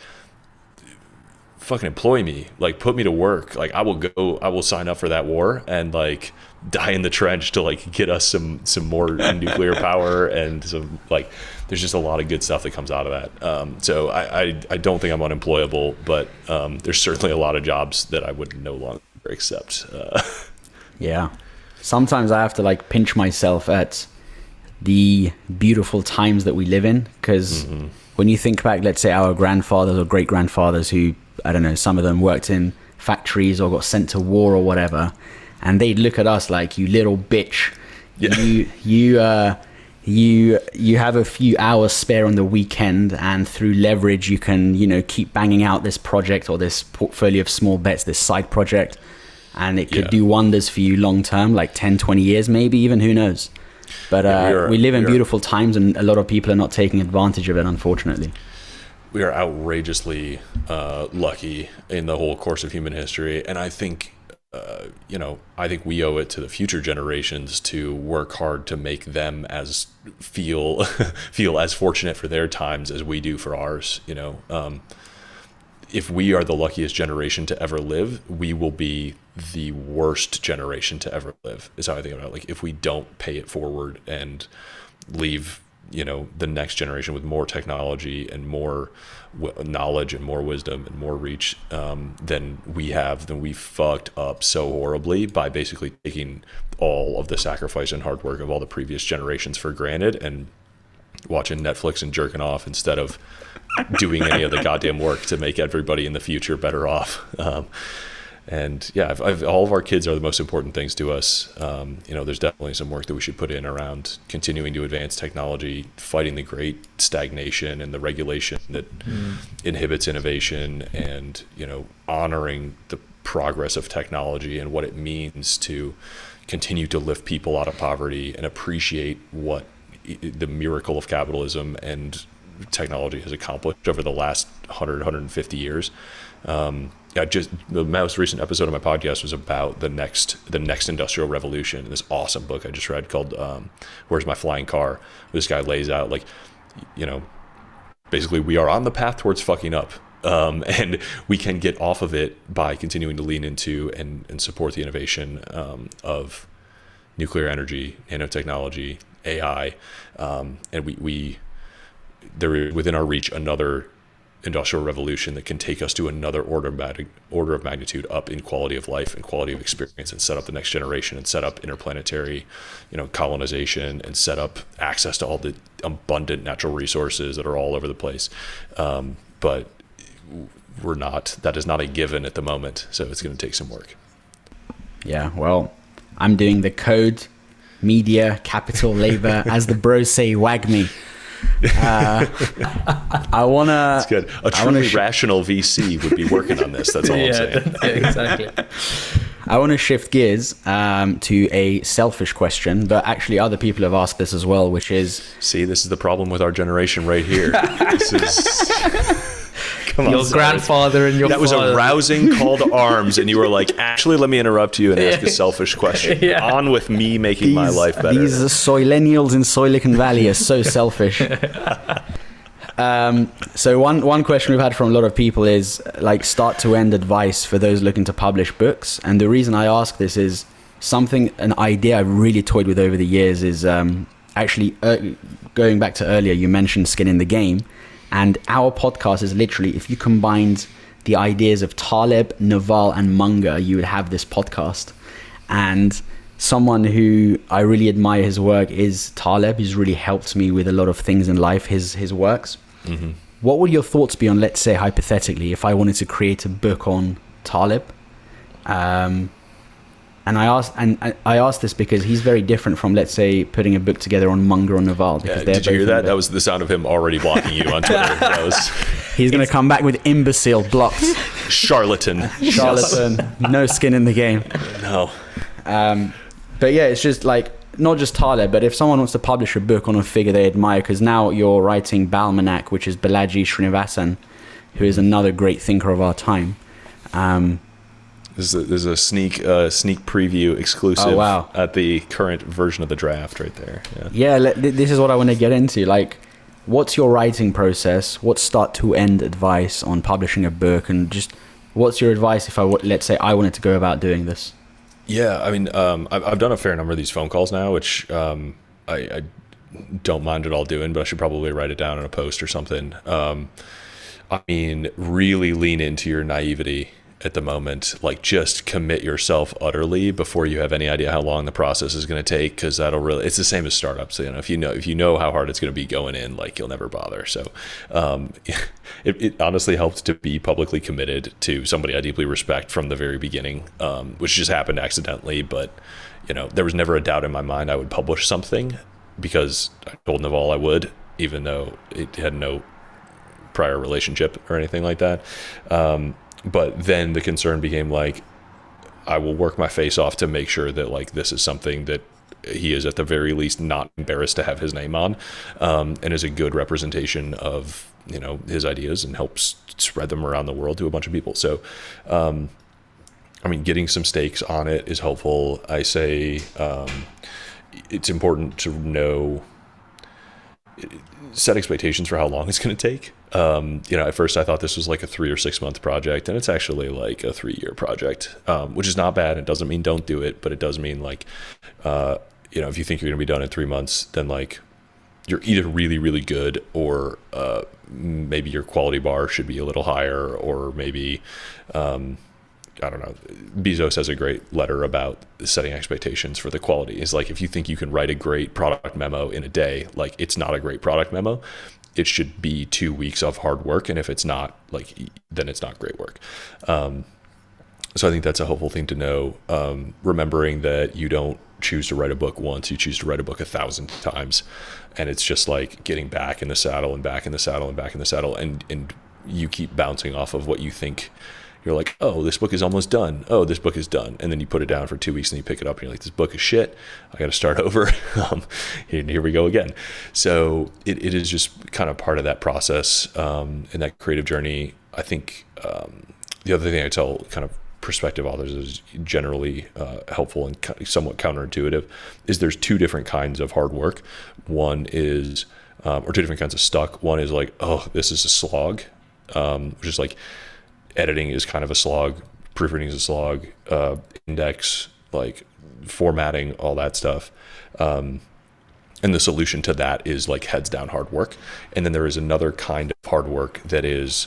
fucking employ me, like put me to work. Like I will sign up for that war and like die in the trench to like get us some more nuclear power, and some like there's just a lot of good stuff that comes out of that. So I don't think I'm unemployable, but there's certainly a lot of jobs that I would no longer accept. Yeah, sometimes I have to like pinch myself at the beautiful times that we live in, because when you think back, let's say our grandfathers or great grandfathers who, I don't know, some of them worked in factories or got sent to war or whatever, and they'd look at us like, you little bitch. Yeah. You have a few hours spare on the weekend, and through leverage you can, keep banging out this project or this portfolio of small bets, this side project, and it could do wonders for you long term, like 10, 20 years maybe even, who knows. But we live in beautiful times, and a lot of people are not taking advantage of it, unfortunately. We are outrageously lucky in the whole course of human history, and I think I think we owe it to the future generations to work hard to make them as feel as fortunate for their times as we do for ours. If we are the luckiest generation to ever live, we will be the worst generation to ever live, is how I think about it. Like if we don't pay it forward and leave the next generation with more technology and more knowledge and more wisdom and more reach than we fucked up so horribly by basically taking all of the sacrifice and hard work of all the previous generations for granted and watching Netflix and jerking off instead of doing any of the goddamn work to make everybody in the future better off. And yeah, all of our kids are the most important things to us. There's definitely some work that we should put in around continuing to advance technology, fighting the great stagnation and the regulation that inhibits innovation, and honoring the progress of technology and what it means to continue to lift people out of poverty and appreciate what the miracle of capitalism and technology has accomplished over the last 150 years. The most recent episode of my podcast was about the next industrial revolution. This awesome book I just read called "Where's My Flying Car?" This guy lays out basically we are on the path towards fucking up, and we can get off of it by continuing to lean into and support the innovation of nuclear energy, nanotechnology, AI, and there is within our reach another industrial revolution that can take us to another order of magnitude up in quality of life and quality of experience, and set up the next generation, and set up interplanetary colonization, and set up access to all the abundant natural resources that are all over the place. But that is not a given at the moment, so it's going to take some work. Yeah, well, I'm doing the code, media, capital, labor, as the bros say, wag me. I want to... That's good. A truly rational VC would be working on this. That's all I'm saying. Yeah, exactly. I want to shift gears to a selfish question, but actually other people have asked this as well, which is... See, this is the problem with our generation right here. This is... Come on, your grandfather and your That father. was a rousing call to arms, and you were like, actually, let me interrupt you and ask a selfish question. Yeah. On with me making my life better. These Soilenials in Silicon Valley are so selfish. So one question we've had from a lot of people is like start to end advice for those looking to publish books. And the reason I ask this is an idea I've really toyed with over the years is going back to earlier, you mentioned skin in the game. And our podcast is literally, if you combined the ideas of Taleb, Naval, and Munger, you would have this podcast. And someone who I really admire his work is Taleb. He's really helped me with a lot of things in life, his works. Mm-hmm. What would your thoughts be on, let's say, hypothetically, if I wanted to create a book on Taleb? And I asked this because he's very different from, let's say, putting a book together on Munger or Naval. Yeah, did you hear that? That was the sound of him already blocking you on Twitter. That was. He's going to come back with imbecile blocked. Charlatan. No skin in the game. No. But yeah, it's just like, not just Taleb, but if someone wants to publish a book on a figure they admire, because now you're writing Balmanack, which is Balaji Srinivasan, who is another great thinker of our time. There's a sneak preview exclusive at the current version of the draft right there. Yeah, this is what I want to get into. Like, what's your writing process? What's start to end advice on publishing a book? And just what's your advice if let's say I wanted to go about doing this? Yeah, I mean, I've done a fair number of these phone calls now, which I don't mind at all doing, but I should probably write it down in a post or something. I mean, really lean into your naivety at the moment. Like, just commit yourself utterly before you have any idea how long the process is going to take, because it's the same as startups. You know, if you know how hard it's going to be going in, like, you'll never bother. So it honestly helped to be publicly committed to somebody I deeply respect from the very beginning, which just happened accidentally. But, you know, there was never a doubt in my mind I would publish something, because I told Naval I would, even though it had no prior relationship or anything like that. But then the concern became, like, I will work my face off to make sure that, like, this is something that he is at the very least not embarrassed to have his name on, and is a good representation of, you know, his ideas and helps spread them around the world to a bunch of people. So, I mean, getting some stakes on it is helpful. I say it's important to know, set expectations for how long it's going to take. You know, at first I thought this was like a 3 or 6 month project, and it's actually like a 3-year project, which is not bad. It doesn't mean don't do it, but it does mean, like, you know, if you think you're going to be done in 3 months, then, like, you're either really, really good, or maybe your quality bar should be a little higher, or maybe, I don't know. Bezos has a great letter about setting expectations for the quality. It's like, if you think you can write a great product memo in a day, like, it's not a great product memo. It should be 2 weeks of hard work. And if it's not, like, then it's not great work. So I think that's a helpful thing to know. Remembering that you don't choose to write a book once, you choose to write a book 1,000 times. And it's just like getting back in the saddle and back in the saddle and back in the saddle. And you keep bouncing off of what you think. You're like, oh, this book is almost done. Oh, this book is done. And then you put it down for 2 weeks and you pick it up and you're like, this book is shit. I got to start over. And here we go again. So it is just kind of part of that process, in that creative journey. I think the other thing I tell kind of prospective authors is generally helpful and somewhat counterintuitive, is there's 2 different kinds of hard work. One is, or 2 different kinds of stuck. One is like, oh, this is a slog, which is like, editing is kind of a slog, proofreading is a slog, index, like formatting, all that stuff. And the solution to that is like heads down hard work. And then there is another kind of hard work that is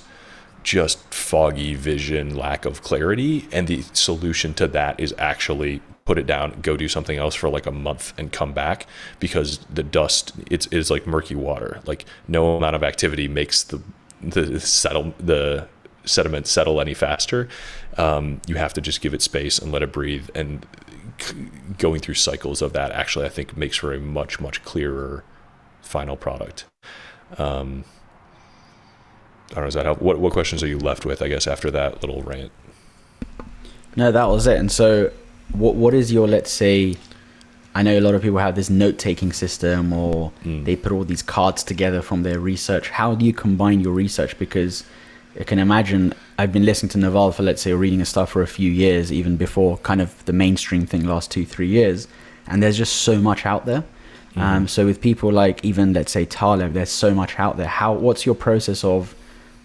just foggy vision, lack of clarity. And the solution to that is actually put it down, go do something else for like a month and come back, because the dust, it's like murky water. Like, no amount of activity makes the sediment settle any faster. You have to just give it space and let it breathe, and going through cycles of that actually, I think, makes for a much, much clearer final product. I don't know, does that help? What questions are you left with, I guess, after that little rant? No, that was it. And so what is your, let's say, I know a lot of people have this note-taking system, or they put all these cards together from their research. How do you combine your research? Because I can imagine, I've been listening to Naval for, let's say, reading his stuff for a few years, even before kind of the mainstream thing last 2-3 years. And there's just so much out there. So with people like, even, let's say, Taleb, there's so much out there. What's your process of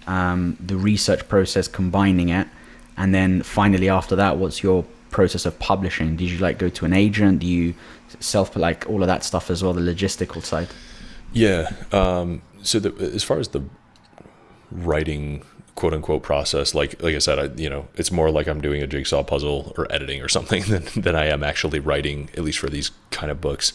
the research process, combining it? And then finally after that, what's your process of publishing? Did you like go to an agent? Do you self, like all of that stuff as well, the logistical side? Yeah. So as far as the writing, quote unquote, process, like I said, it's more like I'm doing a jigsaw puzzle or editing or something than I am actually writing, at least for these kind of books.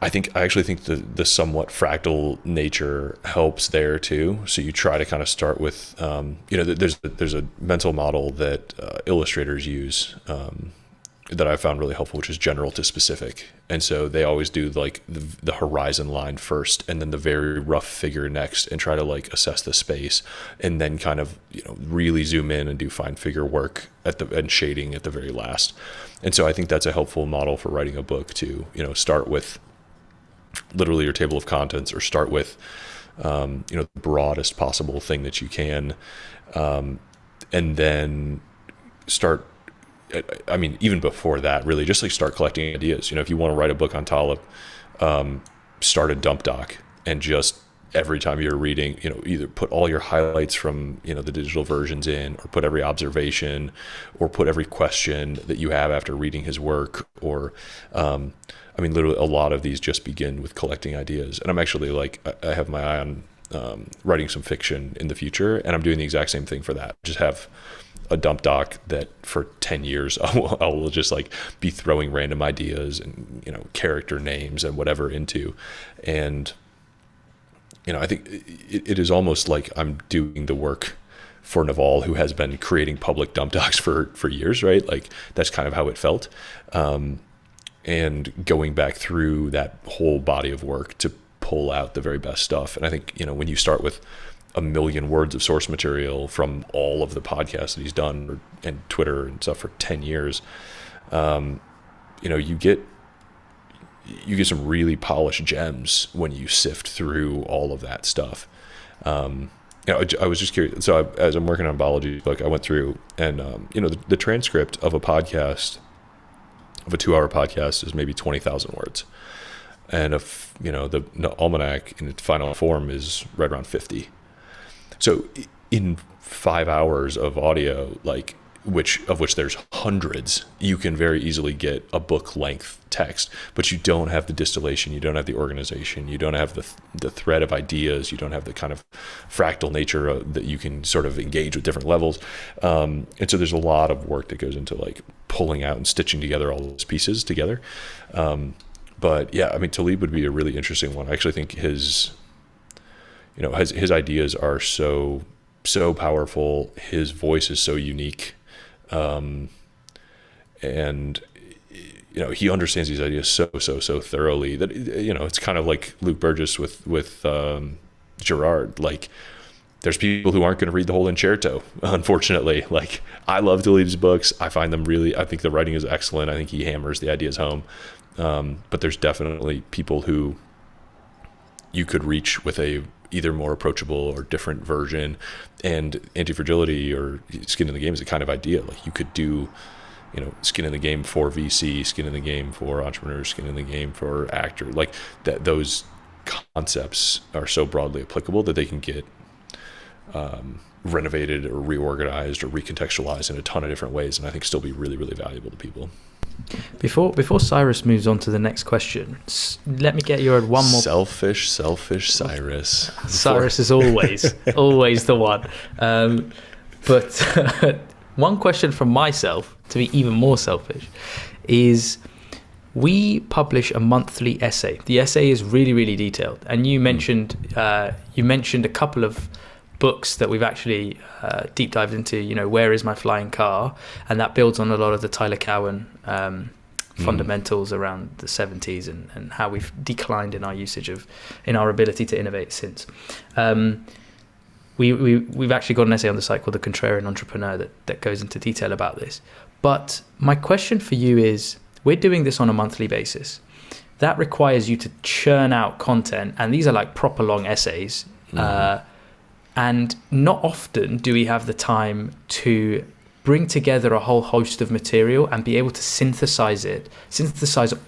I I actually think the somewhat fractal nature helps there too. So you try to kind of start with, there's a mental model that illustrators use that I found really helpful, which is general to specific. And so they always do like the horizon line first, and then the very rough figure next, and try to like assess the space, and then kind of really zoom in and do fine figure work and shading at the very last. And so I think that's a helpful model for writing a book to start with literally your table of contents, or start with the broadest possible thing that you can, and then start. I mean, even before that, really just like start collecting ideas. If you want to write a book on Talib, start a dump doc, and just every time you're reading, either put all your highlights from, the digital versions in, or put every observation, or put every question that you have after reading his work. Or, literally a lot of these just begin with collecting ideas. And I'm actually I have my eye on writing some fiction in the future, and I'm doing the exact same thing for that. Just have a dump doc that for 10 years I will just be throwing random ideas and character names and whatever into. And I think it is almost like I'm doing the work for Naval, who has been creating public dump docs for years, right? Like that's kind of how it felt. And going back through that whole body of work to pull out the very best stuff. And I think when you start with 1 million words of source material from all of the podcasts that he's done and Twitter and stuff for 10 years, you get some really polished gems when you sift through all of that stuff. I was just curious. So as I'm working on Balaji's book, I went through and, the transcript of a 2-hour podcast is maybe 20,000 words. And if, the Almanack in its final form is right around 50. So in 5 hours of audio, which there's hundreds, you can very easily get a book length text, but you don't have the distillation, you don't have the organization, you don't have the thread of ideas, you don't have the kind of fractal nature that you can sort of engage with different levels. And so there's a lot of work that goes into pulling out and stitching together all those pieces together. But yeah, Talib would be a really interesting one. I actually think his ideas are so powerful. His voice is so unique. And he understands these ideas so thoroughly that, it's kind of like Luke Burgess with Gerard. There's people who aren't going to read the whole Incerto, unfortunately. I love Talib's books. I find them I think the writing is excellent. I think he hammers the ideas home. But there's definitely people who you could reach with a either more approachable or different version. And Anti-Fragility or Skin in the Game is a kind of idea. You could do, skin in the game for VC, skin in the game for entrepreneurs, skin in the game for actor. Those concepts are so broadly applicable that they can get renovated or reorganized or recontextualized in a ton of different ways, and I think still be really, really valuable to people. Before Cyrus moves on to the next question, let me get your one more. Selfish Cyrus. Cyrus is always the one. But one question from myself, to be even more selfish, is we publish a monthly essay. The essay is really, really detailed, and you mentioned a couple of books that we've actually deep dived into, Where Is My Flying Car? And that builds on a lot of the Tyler Cowen fundamentals around the 70s and how we've declined in our ability to innovate since. We've actually got an essay on the site called The Contrarian Entrepreneur that goes into detail about this. But my question for you is, we're doing this on a monthly basis. That requires you to churn out content, and these are proper long essays. And not often do we have the time to bring together a whole host of material and be able to synthesize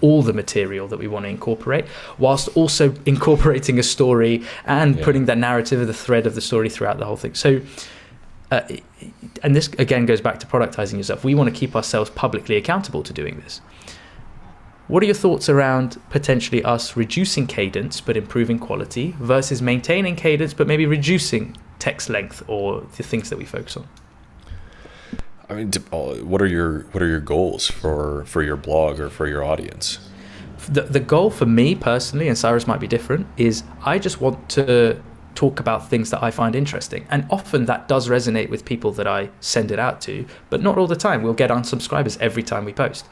all the material that we want to incorporate, whilst also incorporating a story and putting that narrative of the thread of the story throughout the whole thing. So, and this again goes back to productizing yourself. We want to keep ourselves publicly accountable to doing this. What are your thoughts around potentially us reducing cadence but improving quality versus maintaining cadence but maybe reducing text length or the things that we focus on? What are your goals for your blog or for your audience? the goal for me personally, and Cyrus might be different, is I just want to talk about things that I find interesting, and often that does resonate with people that I send it out to, but not all the time. We'll get unsubscribers every time we post.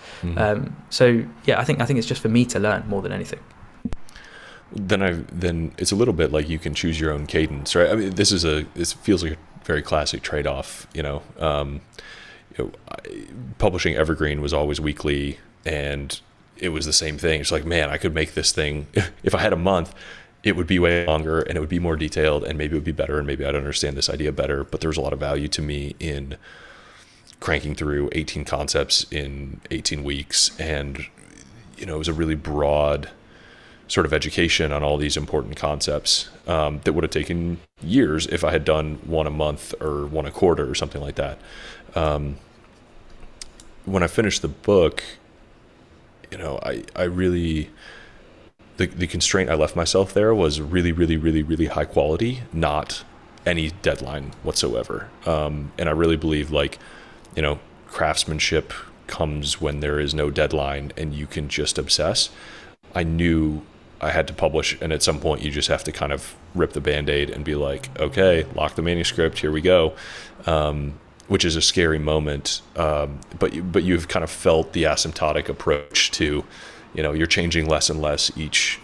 So yeah, I think it's just for me to learn more than anything. Then it's a little bit like you can choose your own cadence, right? I mean, this feels like a very classic trade-off. Publishing Evergreen was always weekly, and it was the same thing. It's like, man, I could make this thing if I had a month. It would be way longer, and it would be more detailed, and maybe it would be better, and maybe I'd understand this idea better. But there was a lot of value to me in cranking through 18 concepts in 18 weeks, and it was a really broad sort of education on all these important concepts that would have taken years if I had done one a month or one a quarter or something like that. When I finished the book, I really, the constraint I left myself there was really, really, really, really high quality, not any deadline whatsoever. And I really believe craftsmanship comes when there is no deadline and you can just obsess. I knew I had to publish, and at some point you just have to kind of rip the Band-Aid and be like, okay, lock the manuscript, here we go. Which is a scary moment. But you've kind of felt the asymptotic approach to, you're changing less and less each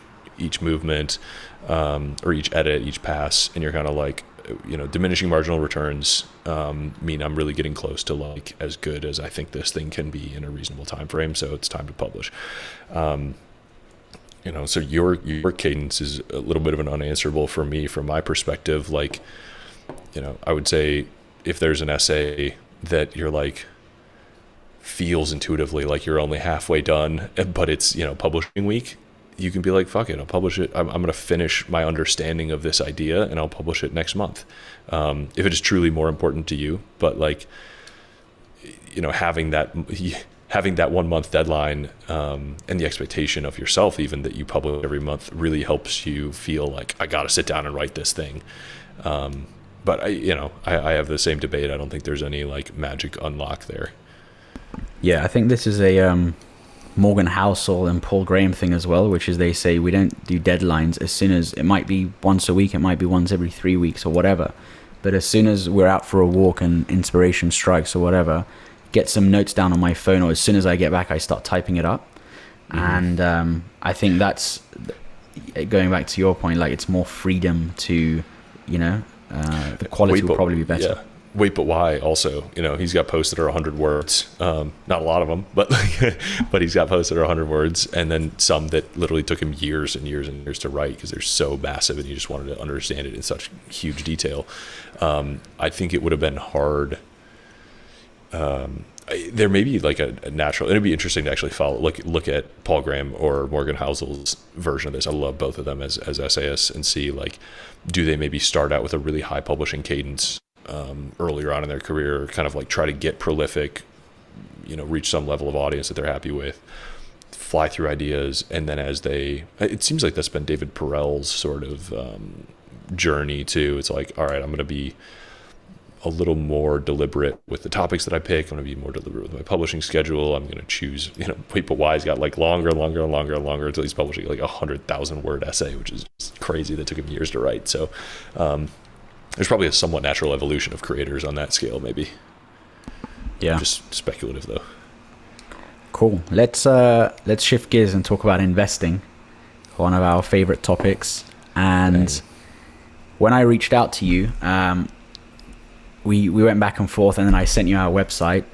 movement, or each edit, each pass, and you're kind of like, diminishing marginal returns mean I'm really getting close to as good as I think this thing can be in a reasonable time frame. So it's time to publish. So your cadence is a little bit of an unanswerable for me from my perspective. I would say if there's an essay that you're feels intuitively like you're only halfway done, but it's, publishing week, you can be like, fuck it, I'll publish it. I'm going to finish my understanding of this idea and I'll publish it next month. If it is truly more important to you, but having that 1 month deadline, and the expectation of yourself, even that you publish every month, really helps you feel like I got to sit down and write this thing. But I have the same debate. I don't think there's any magic unlock there. Yeah, I think this is a Morgan Housel and Paul Graham thing as well, which is they say we don't do deadlines as soon as, it might be once a week, it might be once every 3 weeks or whatever. But as soon as we're out for a walk and inspiration strikes or whatever, get some notes down on my phone, or as soon as I get back, I start typing it up. Mm-hmm. And I think that's, going back to your point, it's more freedom to, the quality will probably be better. Yeah. Wait, but why? Also, he's got posts that are 100 words. Not a lot of them, but but he's got posts that are 100 words, and then some that literally took him years and years and years to write because they're so massive, and you just wanted to understand it in such huge detail. I think it would have been hard. There may be a natural, it'd be interesting to actually look at Paul Graham or Morgan Housel's version of this. I love both of them as essayists, and see do they maybe start out with a really high publishing cadence earlier on in their career, kind of try to get prolific, reach some level of audience that they're happy with, fly through ideas, and then it seems like that's been David Perell's sort of journey too. It's all right, I'm going to be a little more deliberate with the topics that I pick. I'm going to be more deliberate with my publishing schedule. I'm going to choose, Wait, but why's got longer and longer and longer and longer until he's publishing 100,000 word essay, which is crazy. That took him years to write. So there's probably a somewhat natural evolution of creators on that scale, maybe. Yeah. Just speculative though. Cool. Let's shift gears and talk about investing, one of our favorite topics. And when I reached out to you, we went back and forth, and then I sent you our website,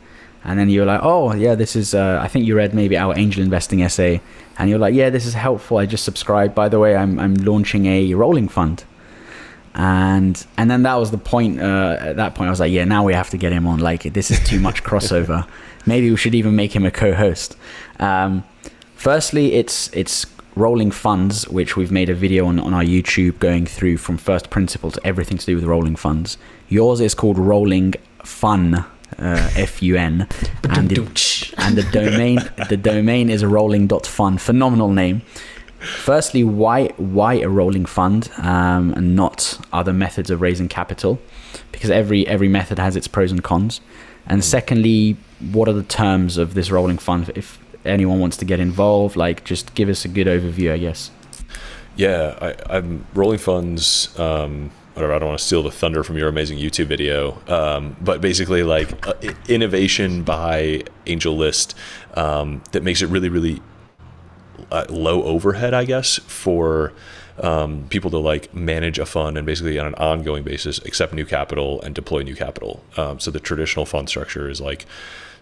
and then you were like, oh yeah, this is I think you read maybe our angel investing essay, and you're like, yeah, this is helpful, I just subscribed, by the way, I'm launching a rolling fund. And then that was the point. At that point I was like, yeah, now we have to get him on, this is too much crossover. Maybe we should even make him a co-host. Firstly, it's rolling funds, which we've made a video on our YouTube going through from first principle to everything to do with rolling funds. Yours is called Rolling Fun, F-U-N, and the domain is rolling.fun. Phenomenal name. Firstly, why a rolling fund and not other methods of raising capital? Because every method has its pros and cons. And secondly, what are the terms of this rolling fund? anyone wants to get involved, like just give us a good overview, I guess. Yeah, I'm rolling funds. Whatever, I don't want to steal the thunder from your amazing YouTube video, but basically like innovation by AngelList that makes it really, really low overhead, I guess, for people to like manage a fund and basically on an ongoing basis accept new capital and deploy new capital. So the traditional fund structure is like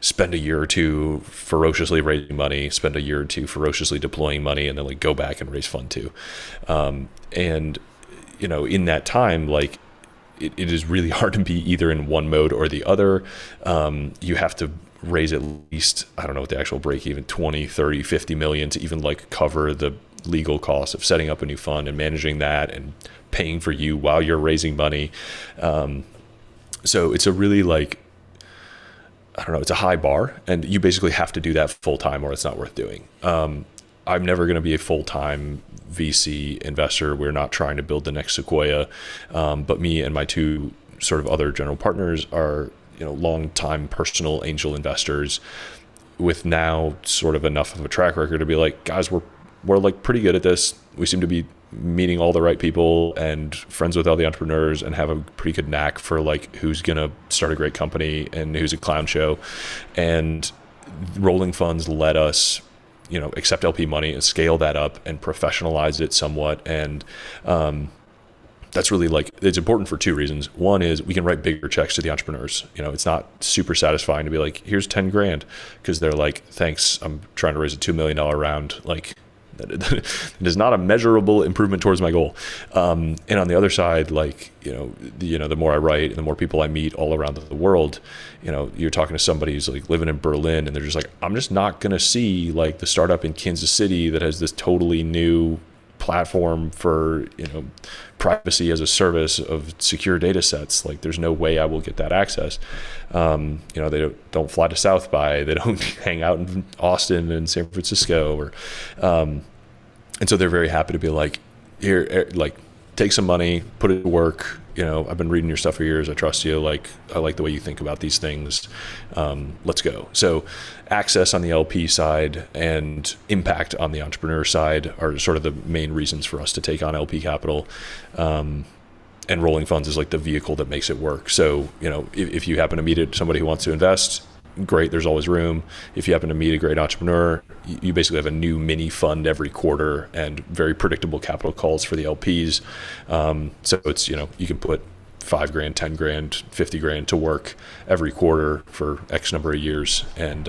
spend a year or two ferociously raising money, spend a year or two ferociously deploying money, and then like go back and raise fund two. And you know, in that time, like it is really hard to be either in one mode or the other. You have to raise at least, I don't know what the actual break even, 20, 30, 50 million to even like cover the legal costs of setting up a new fund and managing that and paying for you while you're raising money. So it's a really like, I don't know, it's a high bar, and you basically have to do that full time or it's not worth doing. I'm never going to be a full-time VC investor. We're not trying to build the next Sequoia. But me and my two sort of other general partners are, you know, long-time personal angel investors with now sort of enough of a track record to be like, guys, we're like pretty good at this. We seem to be meeting all the right people and friends with all the entrepreneurs and have a pretty good knack for like who's going to start a great company and who's a clown show. And rolling funds let us, you know, accept LP money and scale that up and professionalize it somewhat. And that's really like, it's important for two reasons. One is we can write bigger checks to the entrepreneurs. You know, it's not super satisfying to be like, here's 10 grand, because they're like, thanks, I'm trying to raise a $2 million round. Like, it is not a measurable improvement towards my goal. And on the other side, like, the more I write and the more people I meet all around the world, you know, you're talking to somebody who's like living in Berlin and they're just like, I'm just not going to see like the startup in Kansas City that has this totally new platform for, you know, privacy as a service of secure data sets. Like there's no way I will get that access. You know, they don't fly to South by, they don't hang out in Austin and San Francisco, or and so they're very happy to be like, here, like take some money, put it to work. You know, I've been reading your stuff for years. I trust you. Like, I like the way you think about these things. Let's go. So access on the LP side and impact on the entrepreneur side are sort of the main reasons for us to take on LP capital. And rolling funds is like the vehicle that makes it work. So, you know, if you happen to meet somebody who wants to invest, great, there's always room. If you happen to meet a great entrepreneur, you basically have a new mini fund every quarter and very predictable capital calls for the LPs. So it's, you know, you can put $5 grand, $10 grand, $50 grand to work every quarter for X number of years. And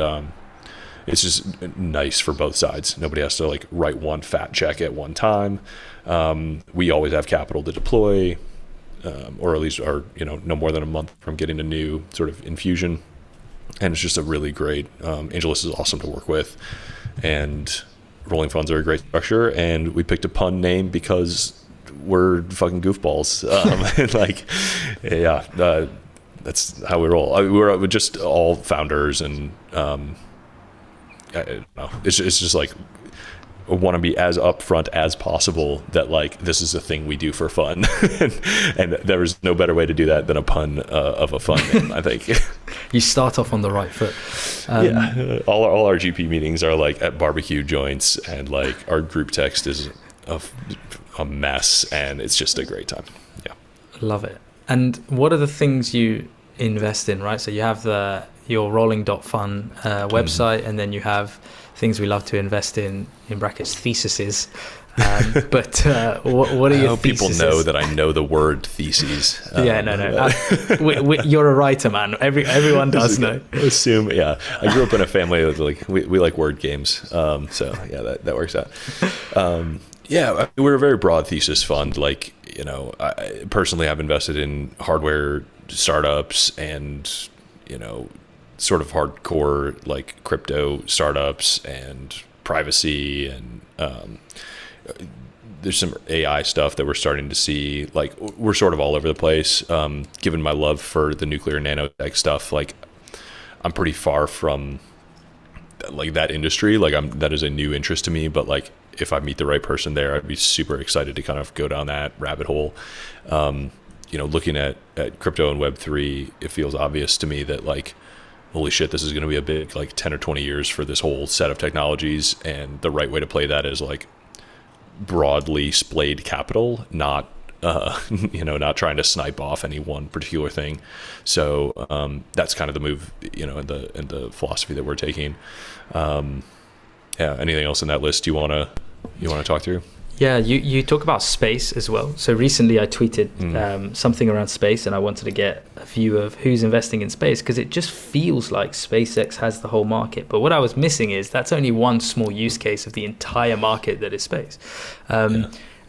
it's just nice for both sides. Nobody has to like write one fat check at one time. We always have capital to deploy, or at least are, you know, no more than a month from getting a new sort of infusion. And it's just a really great, AngelList is awesome to work with, and rolling funds are a great structure. And we picked a pun name because we're fucking goofballs. And like, yeah, that's how we roll. We're just all founders, and I don't know. It's just like, I want to be as upfront as possible that like this is a thing we do for fun. and there is no better way to do that than a pun of a fun name, I think. You start off on the right foot. Yeah, all our GP meetings are like at barbecue joints, and like our group text is a mess, and it's just a great time. Yeah, love it. And what are the things you invest in, right? So you have your rolling.fun website, and then you have things we love to invest in brackets, theses. But what are your theses? People know that I know the word theses. Yeah, no. You're a writer, man. Everyone does know. Assume, yeah. I grew up in a family that like we like word games. So yeah, that works out. Yeah, we're a very broad thesis fund. Like, you know, I personally have invested in hardware startups and, you know, sort of hardcore like crypto startups and privacy, and there's some AI stuff that we're starting to see. Like, we're sort of all over the place. Given my love for the nuclear nanotech stuff, like I'm pretty far from like that industry. Like that is a new interest to me, but like if I meet the right person there, I'd be super excited to kind of go down that rabbit hole. You know, looking at crypto and Web3, it feels obvious to me that like holy shit, this is going to be a big like 10 or 20 years for this whole set of technologies, and the right way to play that is like broadly splayed capital, not not trying to snipe off any one particular thing. So that's kind of the move, in the philosophy that we're taking. Anything else in that list you want to talk through? Yeah, you talk about space as well. So recently I tweeted something around space, and I wanted to get a view of who's investing in space, because it just feels like SpaceX has the whole market. But what I was missing is that's only one small use case of the entire market that is space.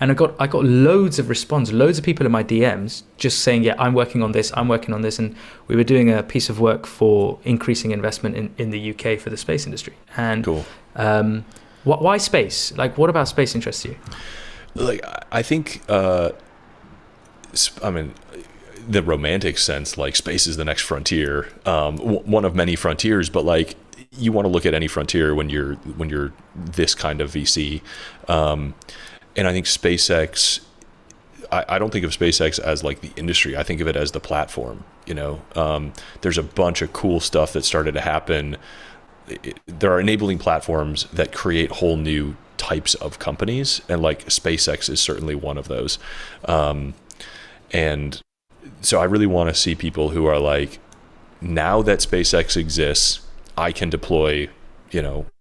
And I got loads of response, loads of people in my DMs just saying, yeah, I'm working on this. And we were doing a piece of work for increasing investment in the UK for the space industry. And cool. Why space? Like, what about space interests you? Like, I think, the romantic sense, like space is the next frontier, one of many frontiers, but like you want to look at any frontier when you're this kind of VC. And I think SpaceX, I don't think of SpaceX as like the industry. I think of it as the platform, there's a bunch of cool stuff that started to happen. There are enabling platforms that create whole new types of companies, and like SpaceX is certainly one of those. And so I really want to see people who are like, now that SpaceX exists, I can deploy,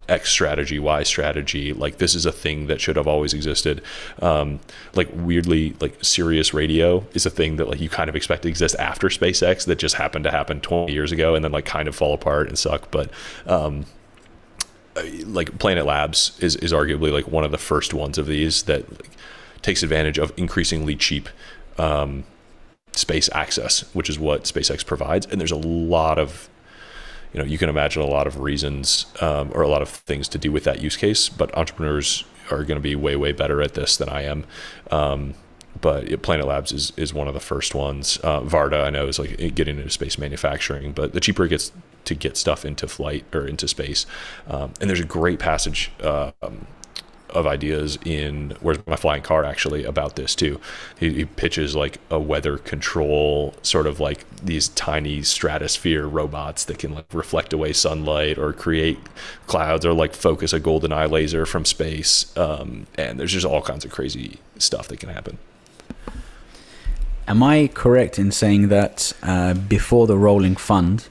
X strategy, Y strategy. Like, this is a thing that should have always existed. Like, weirdly, like Sirius Radio is a thing that like you kind of expect to exist after SpaceX, that just happened to happen 20 years ago and then like kind of fall apart and suck. But like Planet Labs is arguably like one of the first ones of these that like takes advantage of increasingly cheap space access, which is what SpaceX provides. And there's a lot of, you can imagine a lot of reasons or a lot of things to do with that use case, but entrepreneurs are going to be way, way better at this than I am. But Planet Labs is one of the first ones. Varda, I know, is like getting into space manufacturing, but the cheaper it gets to get stuff into flight or into space. And there's a great passage of ideas in Where's My Flying Car, actually, about this too. He pitches like a weather control, sort of like these tiny stratosphere robots that can like reflect away sunlight or create clouds or like focus a golden eye laser from space. And there's just all kinds of crazy stuff that can happen. Am I correct in saying that before the rolling fund,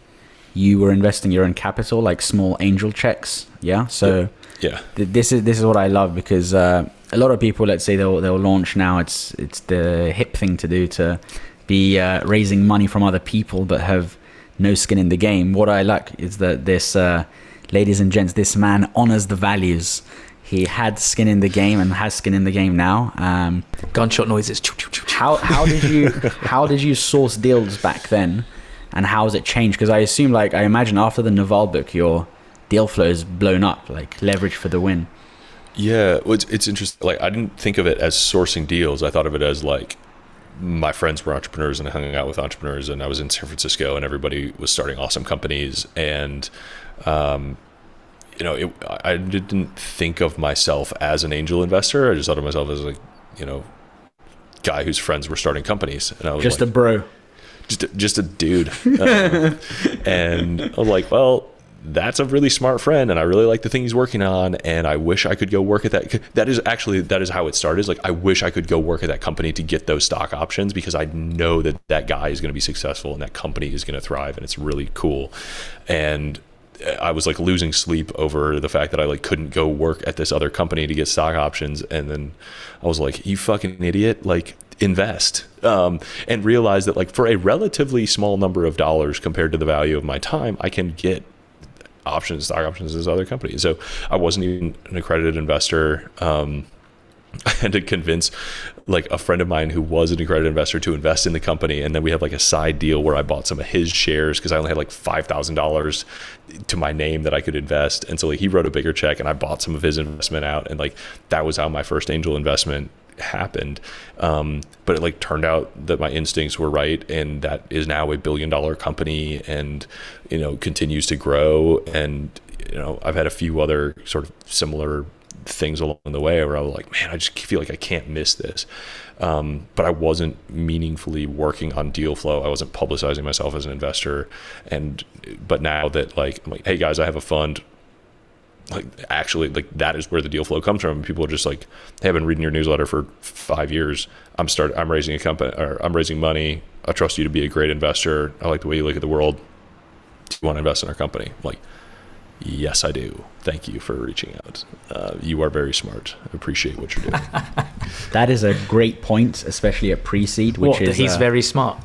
you were investing your own capital, like small angel checks? Yeah. So yeah, this is what I love, because a lot of people, let's say they'll launch now. It's the hip thing to do, to be raising money from other people but have no skin in the game. What I like is that this, ladies and gents, this man honors the values. He had skin in the game and has skin in the game now. Gunshot noises. How did you source deals back then, and how has it changed? Because I imagine after the Naval book, your deal flow is blown up, like leverage for the win. Yeah, well, it's interesting. Like, I didn't think of it as sourcing deals. I thought of it as like my friends were entrepreneurs and I hung out with entrepreneurs, and I was in San Francisco and everybody was starting awesome companies. And I didn't think of myself as an angel investor. I just thought of myself as like, guy whose friends were starting companies. And I was just like, a bro. Just a dude. And I was like, well, that's a really smart friend, and I really like the thing he's working on, and I wish I could go work at that. That is how it started. Is like, I wish I could go work at that company to get those stock options, because I know that guy is going to be successful and that company is going to thrive, and it's really cool. And I was like losing sleep over the fact that I like couldn't go work at this other company to get stock options. And then I was like, you fucking idiot, like invest, and realize that like for a relatively small number of dollars compared to the value of my time, I can get stock options as other companies. So I wasn't even an accredited investor. I had to convince like a friend of mine who was an accredited investor to invest in the company. And then we had like a side deal where I bought some of his shares because I only had like $5,000 to my name that I could invest. And so like he wrote a bigger check and I bought some of his investment out. And like, that was how my first angel investment happened. But it like turned out that my instincts were right. And that is now $1 billion company and, continues to grow. And, I've had a few other sort of similar things along the way where I was like, man, I just feel like I can't miss this. But I wasn't meaningfully working on deal flow. I wasn't publicizing myself as an investor. But now that like, I'm like, hey guys, I have a fund. Like actually, like that is where the deal flow comes from. People are just like, hey, I've been reading your newsletter for 5 years. I'm raising a company, or I'm raising money. I trust you to be a great investor. I like the way you look at the world. Do you want to invest in our company? I'm like, yes, I do. Thank you for reaching out. You are very smart. I appreciate what you're doing. That is a great point, especially at pre-seed, which is he's very smart.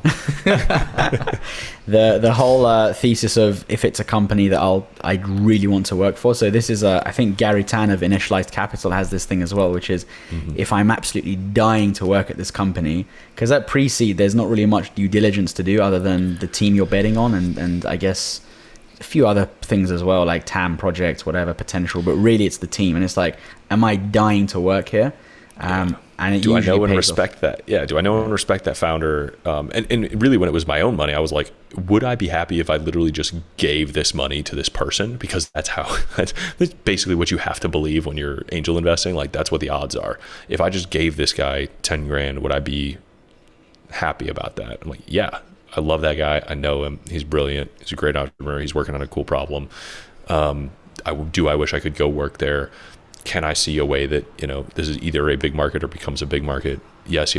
the whole thesis of if it's a company that I really want to work for. So this is I think Gary Tan of Initialized Capital has this thing as well, which is if I'm absolutely dying to work at this company, because at pre-seed there's not really much due diligence to do other than the team you're betting on and I guess a few other things as well, like TAM projects, whatever potential, but really it's the team. And it's like, am I dying to work here? And do I know and respect that? Yeah. Do I know and respect that founder? And really when it was my own money, I was like, would I be happy if I literally just gave this money to this person? Because that's basically what you have to believe when you're angel investing. Like that's what the odds are. If I just gave this guy 10 grand, would I be happy about that? I'm like, yeah, I love that guy. I know him. He's brilliant. He's a great entrepreneur. He's working on a cool problem. I wish I could go work there. Can I see a way that, this is either a big market or becomes a big market? Yes.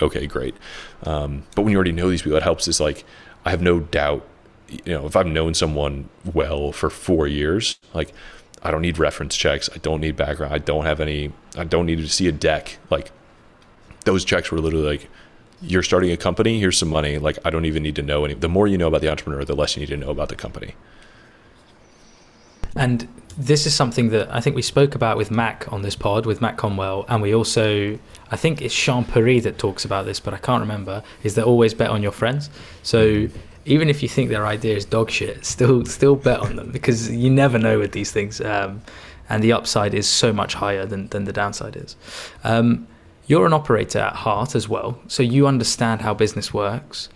Okay, great. But when you already know these people, it helps. Is like, I have no doubt, if I've known someone well for 4 years, like I don't need reference checks. I don't need background. I don't need to see a deck. Like those checks were literally like, you're starting a company, here's some money. Like, I don't even need to know any. The more you know about the entrepreneur, the less you need to know about the company. And this is something that I think we spoke about with Mac on this pod, with Mac Conwell. And we also, I think it's Sean Perry that talks about this, but I can't remember, is that always bet on your friends. So even if you think their idea is dog shit, still bet on them, because you never know with these things. And the upside is so much higher than the downside is. You're an operator at heart as well, so you understand how business works.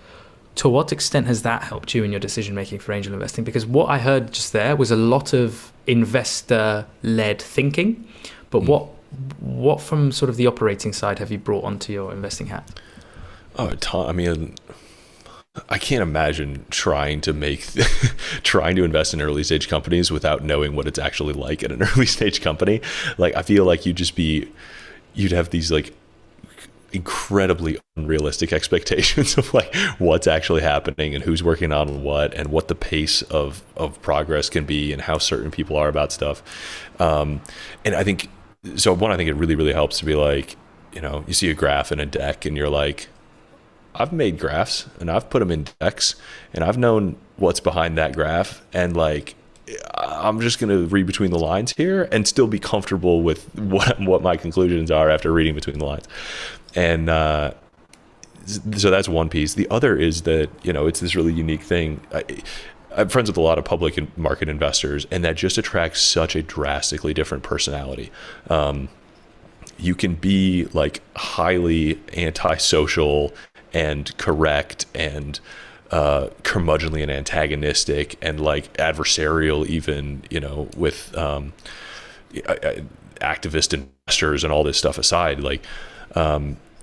To what extent has that helped you in your decision-making for angel investing? Because what I heard just there was a lot of investor-led thinking, but what from sort of the operating side have you brought onto your investing hat? Oh, a ton. I mean, I can't imagine trying to invest in early stage companies without knowing what it's actually like at an early stage company. Like, I feel like you'd have these like incredibly unrealistic expectations of like what's actually happening and who's working on what and what the pace of progress can be and how certain people are about stuff. And I think it really, really helps to be like, you see a graph in a deck and you're like, I've made graphs and I've put them in decks and I've known what's behind that graph, and like, I'm just going to read between the lines here and still be comfortable with what my conclusions are after reading between the lines. And so that's one piece. The other is that, it's this really unique thing. I'm friends with a lot of public market investors, and that just attracts such a drastically different personality. You can be like highly antisocial and correct and curmudgeonly and antagonistic and like adversarial even, with activist investors and all this stuff aside, like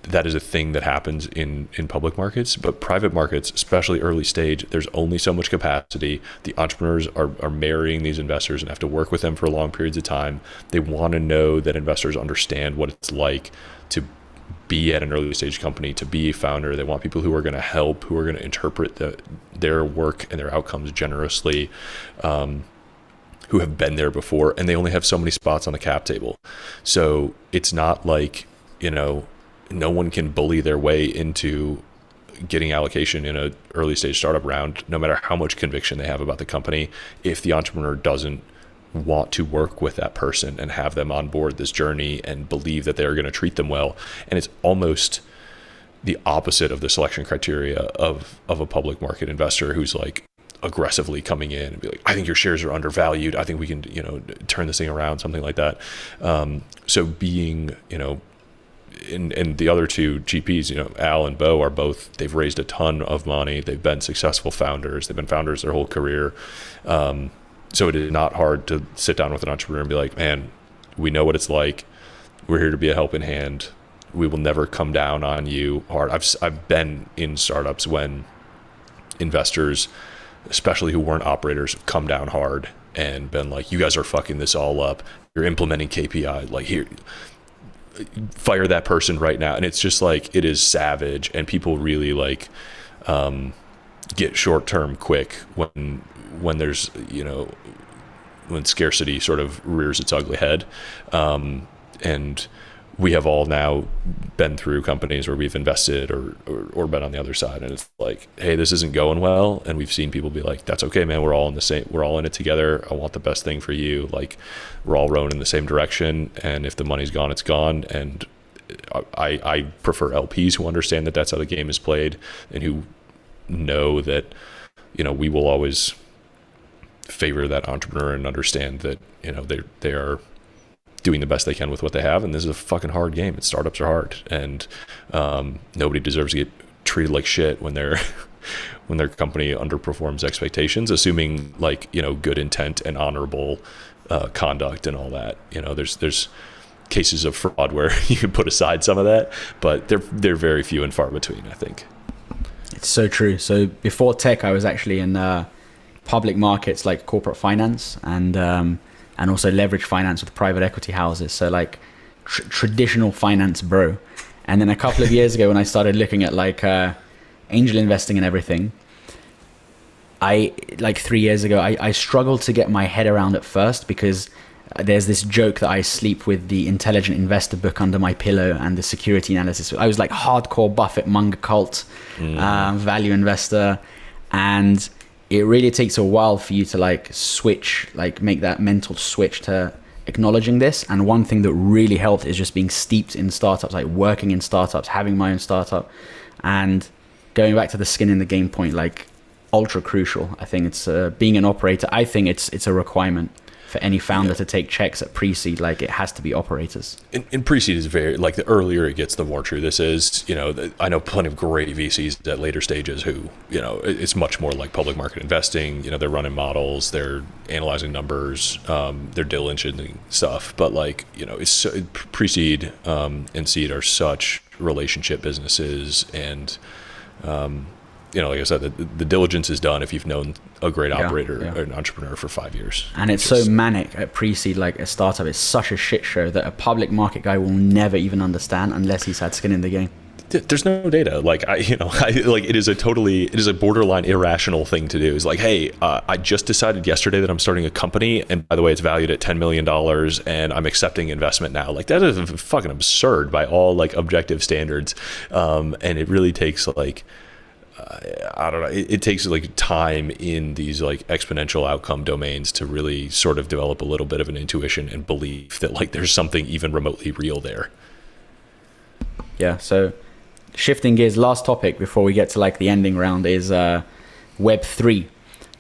that is a thing that happens in public markets. But private markets, especially early stage, there's only so much capacity. The entrepreneurs are marrying these investors and have to work with them for long periods of time. They want to know that investors understand what it's like to be at an early stage company, to be a founder. They want people who are going to help, who are going to interpret their work and their outcomes generously, who have been there before, and they only have so many spots on the cap table. So it's not like, no one can bully their way into getting allocation in an early stage startup round, no matter how much conviction they have about the company, if the entrepreneur doesn't want to work with that person and have them on board this journey and believe that they're going to treat them well. And it's almost the opposite of the selection criteria of a public market investor who's like aggressively coming in and be like, I think your shares are undervalued. I think we can, turn this thing around, something like that. So being, and the other two GPs, Al and Bo they've raised a ton of money. They've been successful founders. They've been founders their whole career. So it is not hard to sit down with an entrepreneur and be like, man, We know what it's like. We're here to be a helping hand. We will never come down on you hard. I've been in startups when investors, especially who weren't operators, have come down hard and been like, you guys are fucking this all up. You're implementing KPI. Like, here, fire that person right now. And it's just like, it is savage. And people really like get short term quick when there's, you know, when scarcity sort of rears its ugly head. And we have all now been through companies where we've invested or been on the other side, and it's like, hey, this isn't going well. And we've seen people be like, that's okay, man. We're all in it together. I want the best thing for you. Like, we're all rowing in the same direction. And if the money's gone, it's gone. And I prefer LPs who understand that that's how the game is played, and who know that, you know, we will always favor that entrepreneur and understand that, you know, they are doing the best they can with what they have. And this is a fucking hard game. Startups are hard, and nobody deserves to get treated like shit when their company underperforms expectations, assuming, like, you know, good intent and honorable conduct and all that. You know, there's cases of fraud where you can put aside some of that, but they're very few and far between, I think. It's so true. So before tech, I was actually in public markets, like corporate finance and also leverage finance with private equity houses. So like traditional finance, bro. And then a couple of years ago, when I started looking at like angel investing and everything, like 3 years ago, I struggled to get my head around at first, because there's this joke that I sleep with the Intelligent Investor book under my pillow and the security analysis. I was like hardcore Buffett Munger cult, value investor. And it really takes a while for you to like switch, like make that mental switch to acknowledging this. And one thing that really helped is just being steeped in startups, like working in startups, having my own startup, and going back to the skin in the game point, like ultra crucial. I think it's being an operator. I think it's a requirement for any founder to take checks at pre-seed. Like, it has to be operators. In pre-seed is very, like, the earlier it gets, the more true this is. You know, I know plenty of great VCs at later stages who, you know, it's much more like public market investing. You know, they're running models, they're analyzing numbers, they're diligencing stuff. But, like, you know, it's pre-seed and seed are such relationship businesses. And you know, like I said, the diligence is done if you've known a great operator or an entrepreneur for 5 years. And it's so manic at pre-seed, like a startup. It's such a shit show that a public market guy will never even understand unless he's had skin in the game. There's no data. Like, it is a borderline irrational thing to do. It's like, hey, I just decided yesterday that I'm starting a company, and by the way, it's valued at $10 million, and I'm accepting investment now. Like, that is fucking absurd by all like objective standards. And it really takes like, I don't know. It takes like time in these like exponential outcome domains to really sort of develop a little bit of an intuition and belief that like there's something even remotely real there. Yeah. So shifting gears, last topic before we get to like the ending round is Web3.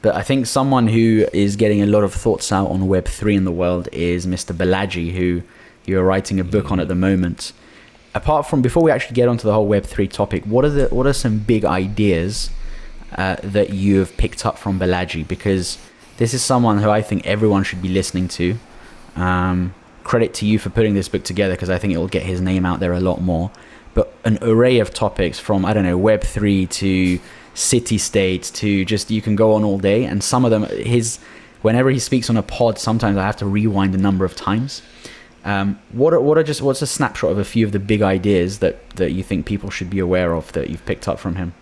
But I think someone who is getting a lot of thoughts out on Web3 in the world is Mr. Balaji, who you're writing a book on at the moment. Apart from, before we actually get onto the whole Web3 topic, what are some big ideas that you have picked up from Balaji? Because this is someone who I think everyone should be listening to. Credit to you for putting this book together, because I think it will get his name out there a lot more. But an array of topics from, I don't know, Web3 to city states to just, you can go on all day. And some of them, whenever he speaks on a pod, sometimes I have to rewind a number of times. What's a snapshot of a few of the big ideas that you think people should be aware of that you've picked up from him?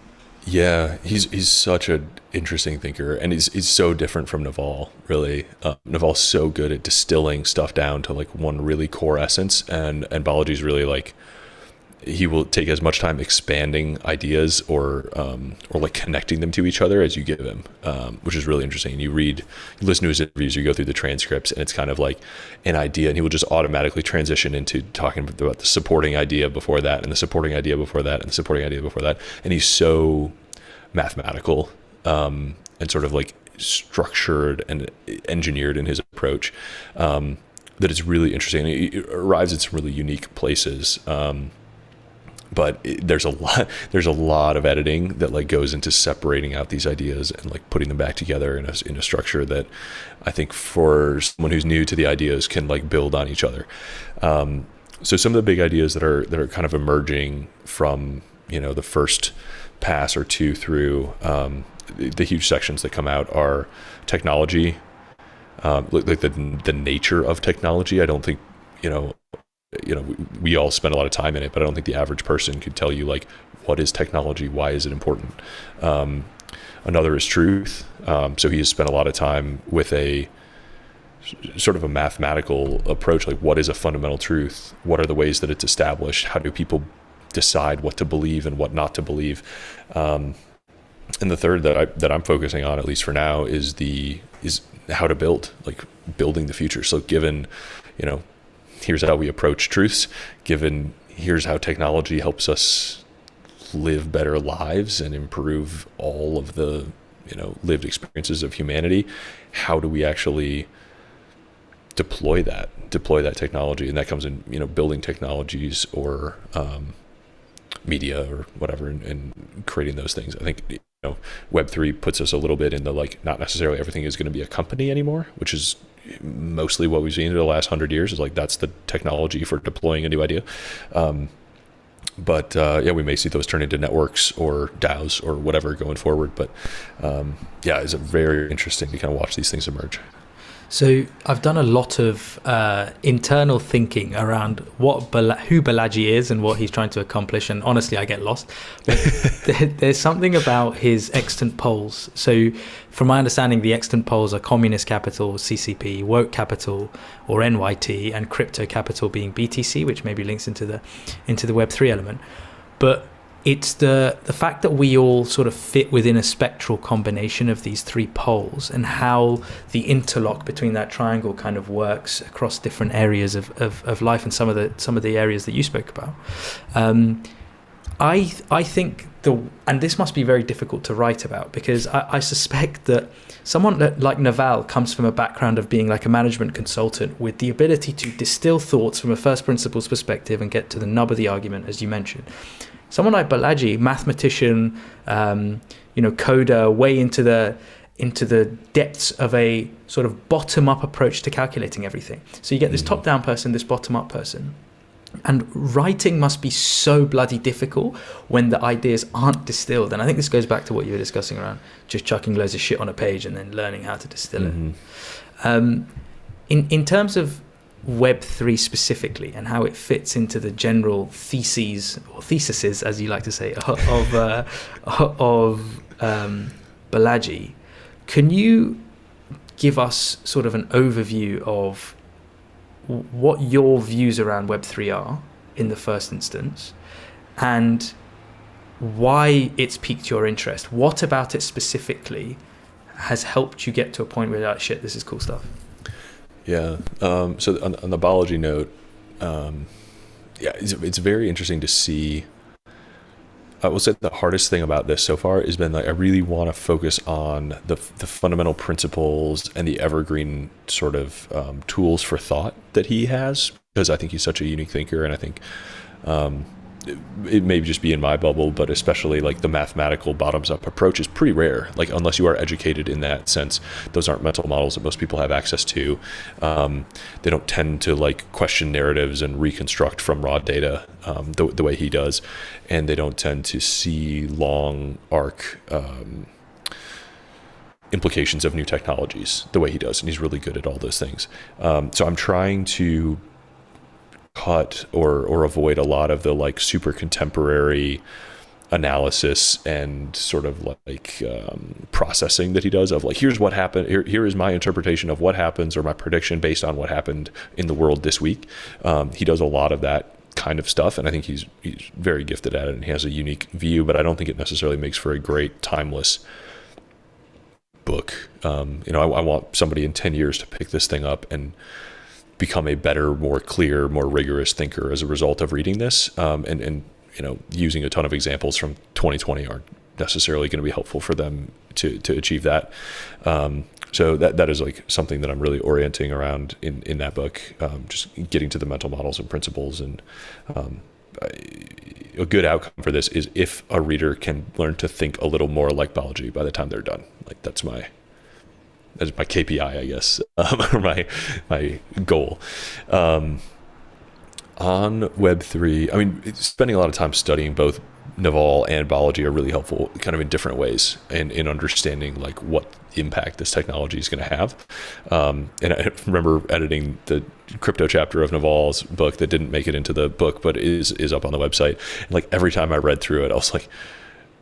Yeah, he's such an interesting thinker, and he's so different from Naval, really. Naval's so good at distilling stuff down to like one really core essence, and Balaji's really like, he will take as much time expanding ideas or like connecting them to each other as you give him, which is really interesting. And you listen to his interviews, you go through the transcripts, and it's kind of like an idea, and he will just automatically transition into talking about the supporting idea before that, and the supporting idea before that, and the supporting idea before that. And he's so mathematical and sort of like structured and engineered in his approach that it's really interesting. He arrives at some really unique places. there's a lot of editing that like goes into separating out these ideas and like putting them back together in a structure that I think for someone who's new to the ideas can like build on each other. So some of the big ideas that are kind of emerging from, the first pass or two through the huge sections that come out are technology, like the nature of technology. I don't think, we all spend a lot of time in it, but I don't think the average person could tell you like, what is technology? Why is it important? Another is truth. So he has spent a lot of time with a sort of a mathematical approach, like what is a fundamental truth? What are the ways that it's established? How do people decide what to believe and what not to believe? And the third that I'm focusing on, at least for now, is how to build, like building the future. So given, here's how we approach truths, given here's how technology helps us live better lives and improve all of the, lived experiences of humanity. How do we actually deploy that technology? And that comes in, building technologies or media or whatever, and creating those things. I think, Web3 puts us a little bit in the, like, not necessarily everything is going to be a company anymore, which is mostly what we've seen in the last 100 years, is like, that's the technology for deploying a new idea. But we may see those turn into networks or DAOs or whatever going forward. But it's very interesting to kind of watch these things emerge. So I've done a lot of internal thinking around who Balaji is and what he's trying to accomplish, and honestly, I get lost. But there's something about his extant polls. So, from my understanding, the extant polls are Communist Capital, CCP, Woke Capital, or NYT, and Crypto Capital being BTC, which maybe links into the Web3 element. But it's the fact that we all sort of fit within a spectral combination of these three poles, and how the interlock between that triangle kind of works across different areas of life, and some of the areas that you spoke about. I think and this must be very difficult to write about, because I suspect that someone like Naval comes from a background of being like a management consultant with the ability to distill thoughts from a first principles perspective and get to the nub of the argument, as you mentioned. Someone like Balaji, mathematician, coder, way into the depths of a sort of bottom-up approach to calculating everything. So you get this top-down person, this bottom-up person. And writing must be so bloody difficult when the ideas aren't distilled. And I think this goes back to what you were discussing around just chucking loads of shit on a page and then learning how to distill it. In terms of Web3 specifically, and how it fits into the general theses, as you like to say, of Balaji, can you give us sort of an overview of what your views around Web3 are in the first instance, and why it's piqued your interest? What about it specifically has helped you get to a point where you're like, shit, this is cool stuff? Yeah. So on the biology note, it's very interesting to see. I will say the hardest thing about this so far has been, like, I really want to focus on the fundamental principles and the evergreen sort of tools for thought that he has, because I think he's such a unique thinker, and I think it may just be in my bubble, but especially like the mathematical bottoms-up approach is pretty rare. Like, unless you are educated in that sense, those aren't mental models that most people have access to. They don't tend to like question narratives and reconstruct from raw data the way he does, and they don't tend to see long arc implications of new technologies the way he does, and he's really good at all those things. So I'm trying to cut or avoid a lot of the like super contemporary analysis and sort of like processing that he does of like, here's what happened, here is my interpretation of what happens, or my prediction based on what happened in the world this week. He does a lot of that kind of stuff, and I think he's very gifted at it, and he has a unique view, but I don't think it necessarily makes for a great timeless book. I want somebody in 10 years to pick this thing up and become a better, more clear, more rigorous thinker as a result of reading this. And using a ton of examples from 2020 aren't necessarily going to be helpful for them to achieve that. So that is like something that I'm really orienting around in that book, just getting to the mental models and principles. And a good outcome for this is if a reader can learn to think a little more like Balaji by the time they're done. Like that's my KPI, I guess, or my goal. On Web3, I mean, spending a lot of time studying both Naval and Balaji are really helpful kind of in different ways in understanding like what impact this technology is going to have. And I remember editing the crypto chapter of Naval's book that didn't make it into the book, but is up on the website. And like every time I read through it, I was like,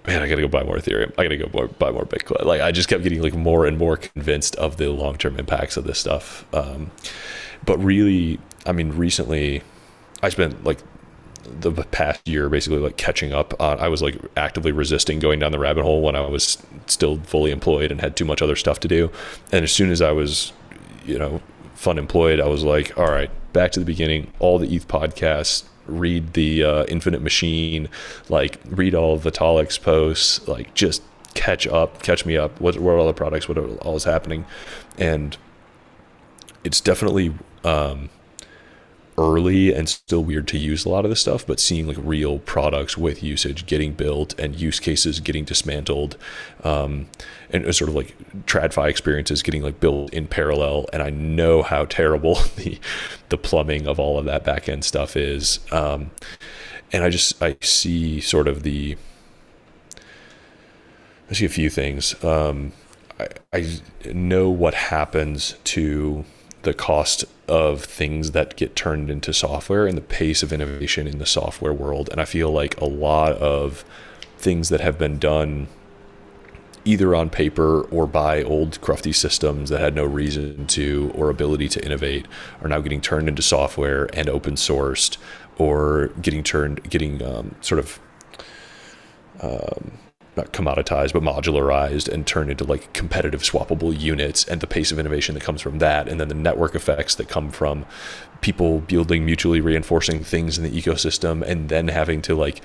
man, I got to go buy more Ethereum. I got to go buy more Bitcoin. Like I just kept getting like more and more convinced of the long-term impacts of this stuff. But really, I mean, recently I spent like the past year basically like catching up on, I was like actively resisting going down the rabbit hole when I was still fully employed and had too much other stuff to do. And as soon as I was, fun employed, I was like, all right, back to the beginning, all the ETH podcasts, read the Infinite Machine, like read all of Vitalik's posts, like just catch me up. What are all the products? What all is happening? And it's definitely early and still weird to use a lot of this stuff, but seeing like real products with usage getting built and use cases getting dismantled, and sort of like TradFi experiences getting like built in parallel. And I know how terrible the plumbing of all of that back end stuff is. And I see sort of I see a few things. I know what happens to the cost of things that get turned into software and the pace of innovation in the software world. And I feel like a lot of things that have been done either on paper or by old crufty systems that had no reason to or ability to innovate are now getting turned into software and open sourced, or getting not commoditized, but modularized and turned into like competitive swappable units, and the pace of innovation that comes from that. And then the network effects that come from people building mutually reinforcing things in the ecosystem and then having to like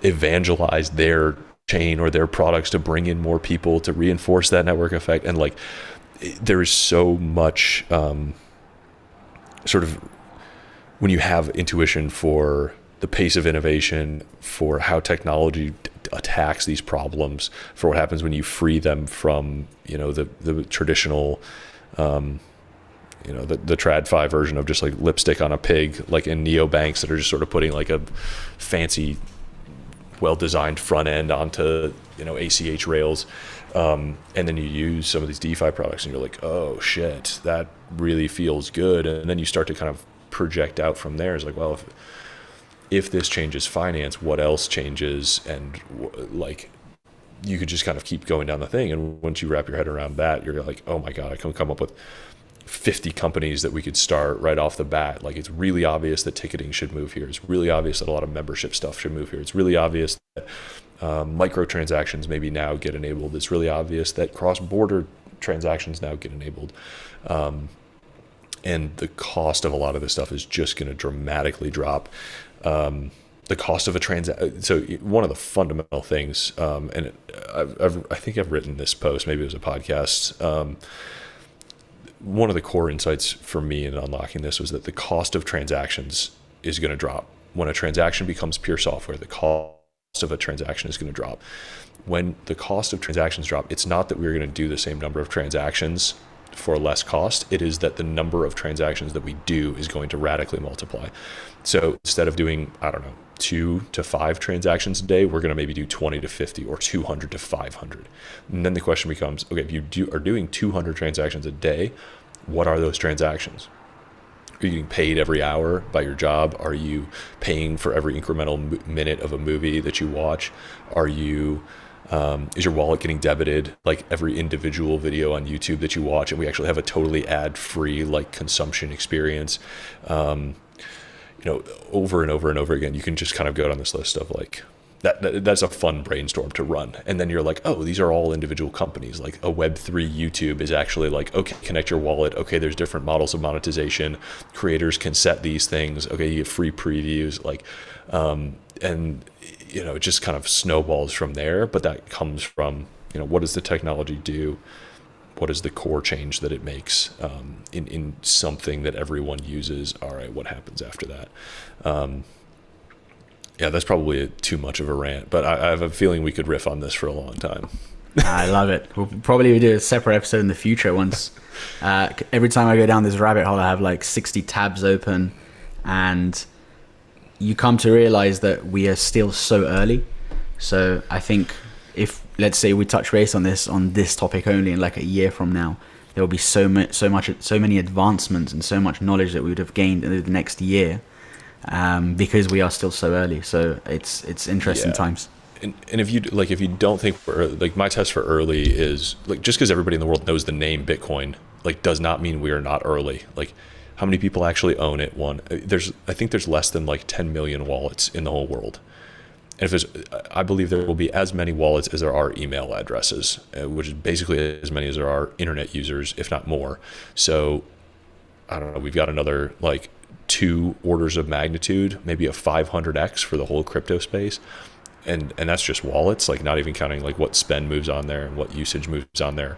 evangelize their chain or their products to bring in more people to reinforce that network effect. And like, there is so much, sort of when you have intuition for the pace of innovation, for how technology attacks these problems, for what happens when you free them from, the traditional, the TradFi version of just like lipstick on a pig, like in neobanks that are just sort of putting like a fancy, well-designed front end onto, ACH rails. And then you use some of these DeFi products and you're like, oh shit, that really feels good. And then you start to kind of project out from there. It's like, well, if this changes finance, what else changes? And like, you could just kind of keep going down the thing. And once you wrap your head around that, you're like, oh my God, I can come up with 50 companies that we could start right off the bat. Like, it's really obvious that ticketing should move here. It's really obvious that a lot of membership stuff should move here. It's really obvious that microtransactions maybe now get enabled. It's really obvious that cross-border transactions now get enabled. And the cost of a lot of this stuff is just going to dramatically drop. The cost of a transaction. So one of the fundamental things, and I think I've written this post, maybe it was a podcast. One of the core insights for me in unlocking this was that the cost of transactions is going to drop. When a transaction becomes pure software, the cost of a transaction is going to drop. When the cost of transactions drop, it's not that we're going to do the same number of transactions for less cost. It is that the number of transactions that we do is going to radically multiply. So instead of doing, 2 to 5 transactions a day, we're going to maybe do 20 to 50 or 200 to 500. And then the question becomes, okay, if you are doing 200 transactions a day, what are those transactions? Are you getting paid every hour by your job? Are you paying for every incremental minute of a movie that you watch? Are you is your wallet getting debited like every individual video on YouTube that you watch, and we actually have a totally ad-free like consumption experience? Over and over and over again, you can just kind of go down this list of like that's a fun brainstorm to run. And then you're like, oh, these are all individual companies. Like a Web3 YouTube is actually like, okay, connect your wallet. Okay, there's different models of monetization. Creators can set these things. Okay, you get free previews. Like, and it just kind of snowballs from there. But that comes from, what does the technology do? What is the core change that it makes in something that everyone uses? All right, what happens after that? Yeah, that's probably too much of a rant, but I have a feeling we could riff on this for a long time. I love it. We'll probably do a separate episode in the future once. Every time I go down this rabbit hole, I have like 60 tabs open, and you come to realize that we are still so early. So I think if, let's say, we touch base on this topic only in like a year from now, there will be so many advancements and so much knowledge that we would have gained in the next year, because we are still so early. So it's interesting times. And if you don't think we're like, my test for early is like, just because everybody in the world knows the name Bitcoin, like, does not mean we are not early. Like, how many people actually own it? I think there's less than like 10 million wallets in the whole world. And I believe there will be as many wallets as there are email addresses, which is basically as many as there are internet users, if not more. So I don't know, we've got another like 2 orders of magnitude, maybe a 500x for the whole crypto space. And that's just wallets, like not even counting like what spend moves on there and what usage moves on there.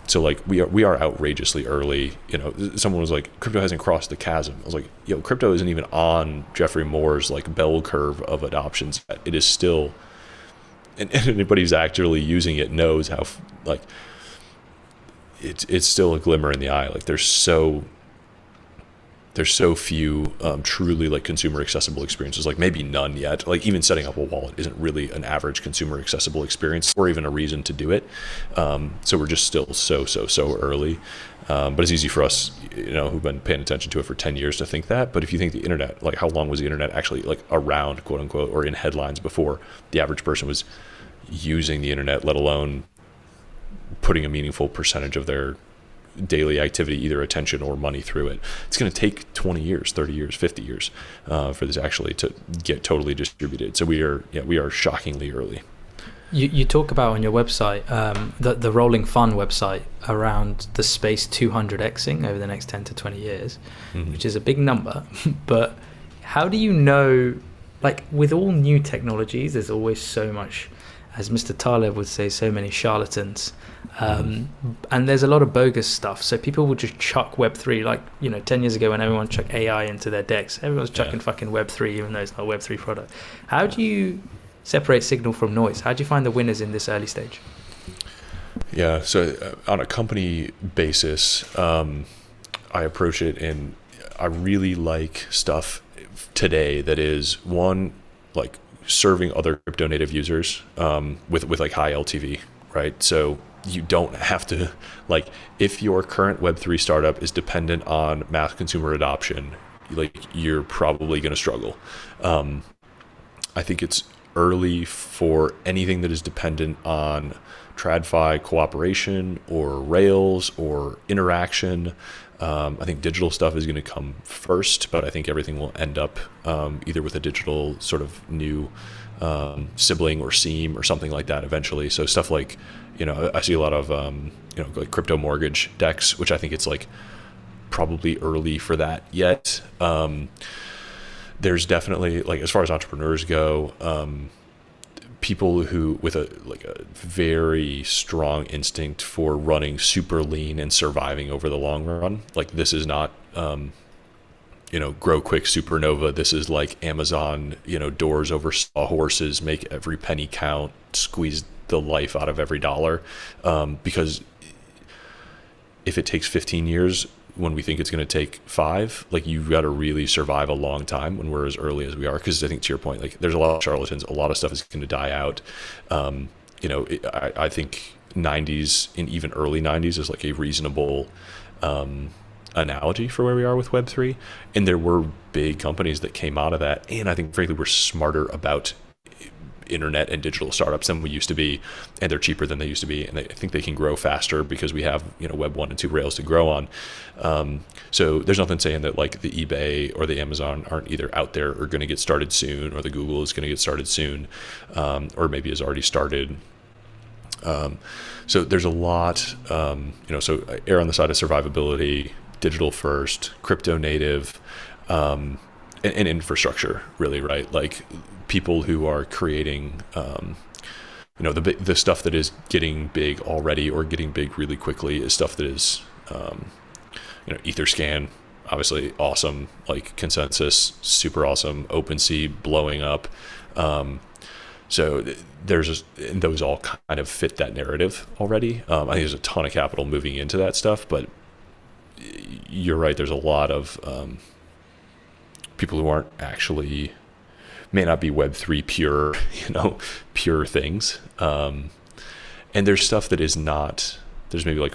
So like we are outrageously early. You know, someone was like, crypto hasn't crossed the chasm. I was like, yo, crypto isn't even on Jeffrey Moore's like bell curve of adoptions. It is still, and anybody who's actually using it knows how like it's still a glimmer in the eye. Like there's so few truly like consumer accessible experiences, like maybe none yet. Like even setting up a wallet isn't really an average consumer accessible experience or even a reason to do it. So we're just still so early. But it's easy for us, you know, who've been paying attention to it for 10 years to think that. But if you think the internet, like how long was the internet actually like around, quote unquote, or in headlines before the average person was using the internet, let alone putting a meaningful percentage of their daily activity, either attention or money, through it. It's going to take 20 years, 30 years, 50 years for this actually to get totally distributed. So we are shockingly early. You talk about on your website, the Rolling Fun website, around the space 200xing over the next 10 to 20 years, which is a big number. But how do you know, like with all new technologies, there's always so much, as Mr. Taleb would say, so many charlatans. And there's a lot of bogus stuff. So people will just chuck Web3, like, you know, 10 years ago when everyone chucked AI into their decks, everyone's chucking fucking Web3, even though it's not a Web3 product. How do you separate signal from noise? How do you find the winners in this early stage? Yeah, so on a company basis, I approach it in, I really like stuff today that is, one, like serving other crypto native users with like high LTV, right? So you don't have to, like, if your current Web3 startup is dependent on mass consumer adoption, like you're probably going to struggle. I think it's early for anything that is dependent on TradFi cooperation or Rails or interaction. I think digital stuff is going to come first, but I think everything will end up either with a digital sort of new sibling or seam or something like that eventually. So stuff like, you know, I see a lot of, you know, like crypto mortgage decks, which I think it's like probably early for that yet. There's definitely, like, as far as entrepreneurs go, people who with a very strong instinct for running super lean and surviving over the long run. Like, this is not, you know, grow quick supernova. This is like Amazon, you know, doors over sawhorses, make every penny count, squeeze the life out of every dollar. Because if it takes 15 years when we think it's going to take 5, like, you've got to really survive a long time when we're as early as we are. Because I think, to your point, like, there's a lot of charlatans, a lot of stuff is going to die out. You know, I think 90s and even early 90s is like a reasonable analogy for where we are with Web3. And there were big companies that came out of that, and I think frankly we're smarter about internet and digital startups than we used to be, and they're cheaper than they used to be, and I think they can grow faster because we have, you know, Web 1 and 2 rails to grow on. So there's nothing saying that like the eBay or the Amazon aren't either out there or going to get started soon, or the Google is going to get started soon, or maybe has already started. So there's a lot, you know, so err on the side of survivability, digital first, crypto native, and infrastructure, really, right? Like, people who are creating, you know, the stuff that is getting big already or getting big really quickly is stuff that is, you know, Etherscan. obviously awesome, like Consensus, super awesome, OpenSea blowing up. So and those all kind of fit that narrative already. I think there's a ton of capital moving into that stuff, but you're right. There's a lot of people who aren't actually, may not be Web3 pure, pure things. And there's stuff that is not, there's maybe like,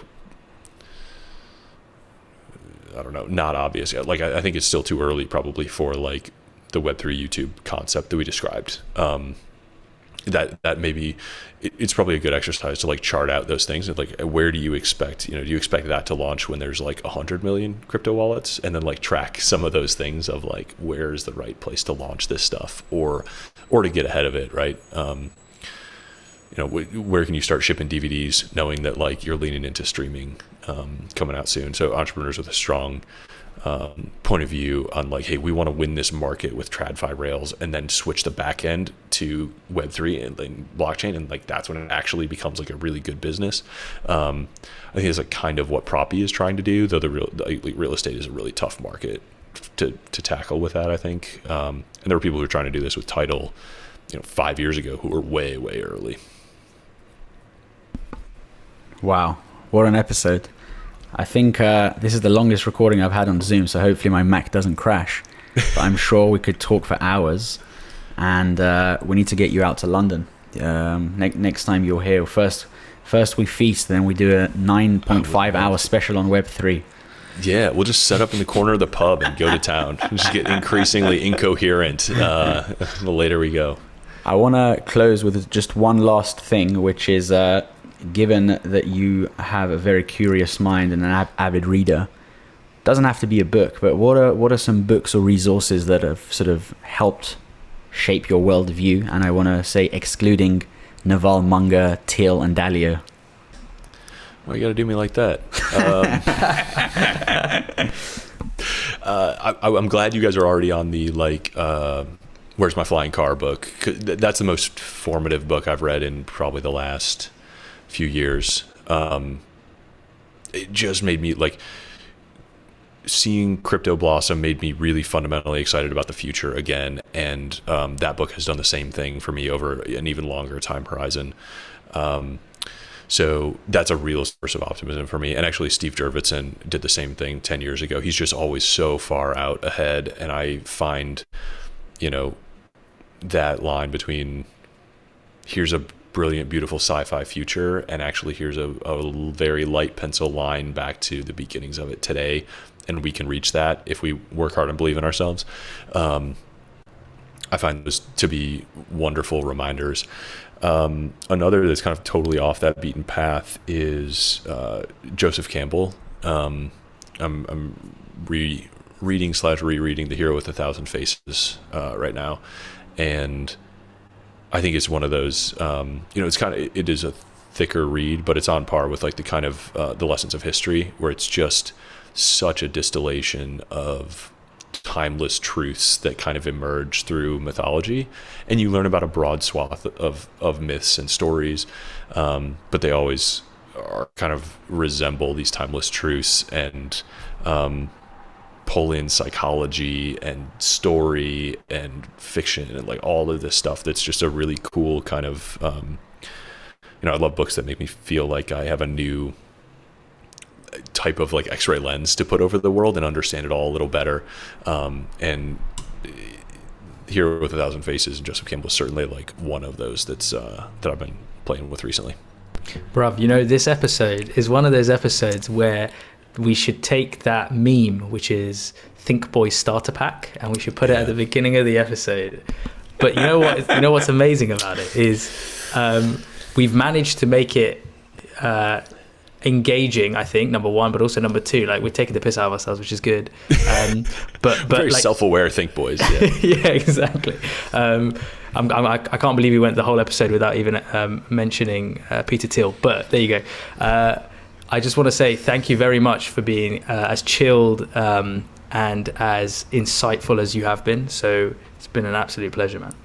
I don't know, not obvious yet. Like, I think it's still too early probably for like the Web3 YouTube concept that we described. That maybe it's probably a good exercise to like chart out those things and like, where do you expect, do you expect that to launch when there's like 100 million crypto wallets, and then like track some of those things of like, where is the right place to launch this stuff, or to get ahead of it, right? Where can you start shipping DVDs knowing that like you're leaning into streaming coming out soon? So entrepreneurs with a strong point of view on like, hey, we want to win this market with TradFi rails and then switch the back end to Web3 and then blockchain, and like that's when it actually becomes like a really good business. I think it's like kind of what Proppy is trying to do, though the real estate is a really tough market to tackle with that, I think. And there were people who were trying to do this with Tidal 5 years ago who were way early. Wow, what an episode. I think this is the longest recording I've had on Zoom, so hopefully my Mac doesn't crash. But I'm sure we could talk for hours, and we need to get you out to London. Next time you're here, first we feast, then we do a 9.5 hour special on Web3. Yeah, we'll just set up in the corner of the pub and go to town. Just get increasingly incoherent the later we go. I want to close with just one last thing, which is... given that you have a very curious mind and an avid reader, doesn't have to be a book, but what are some books or resources that have sort of helped shape your worldview? And I want to say excluding Naval, Munger, Thiel, and Dalio. Why you got to do me like that? I'm glad you guys are already on the like Where's My Flying Car book. That's the most formative book I've read in probably the last few years. It just made me like, seeing crypto blossom made me really fundamentally excited about the future again, and that book has done the same thing for me over an even longer time horizon. So that's a real source of optimism for me. And actually Steve Jurvetson did the same thing 10 years ago. He's just always so far out ahead, and I find that line between here's a brilliant, beautiful sci-fi future, and actually here's a very light pencil line back to the beginnings of it today, and we can reach that if we work hard and believe in ourselves. I find those to be wonderful reminders. Another that's kind of totally off that beaten path is Joseph Campbell. I'm rereading The Hero with 1,000 Faces right now, and I think it's one of those, it is a thicker read, but it's on par with like the kind of the lessons of history, where it's just such a distillation of timeless truths that kind of emerge through mythology, and you learn about a broad swath of myths and stories, but they always are kind of resemble these timeless truths, and pull in psychology and story and fiction and like all of this stuff that's just a really cool kind of I love books that make me feel like I have a new type of like x-ray lens to put over the world and understand it all a little better. And Hero with 1,000 Faces and Joseph Campbell is certainly like one of those that I've been playing with recently. Bruv, this episode is one of those episodes where we should take that meme, which is Think Boy Starter Pack, and we should put it at the beginning of the episode. But you know what? You know what's amazing about it is we've managed to make it engaging, I think, number one, but also number two, like we're taking the piss out of ourselves, which is good. But very like, self-aware Think Boys. Yeah, yeah, exactly. I can't believe we went the whole episode without even mentioning Peter Thiel, but there you go. I just want to say thank you very much for being as chilled and as insightful as you have been. So it's been an absolute pleasure, man.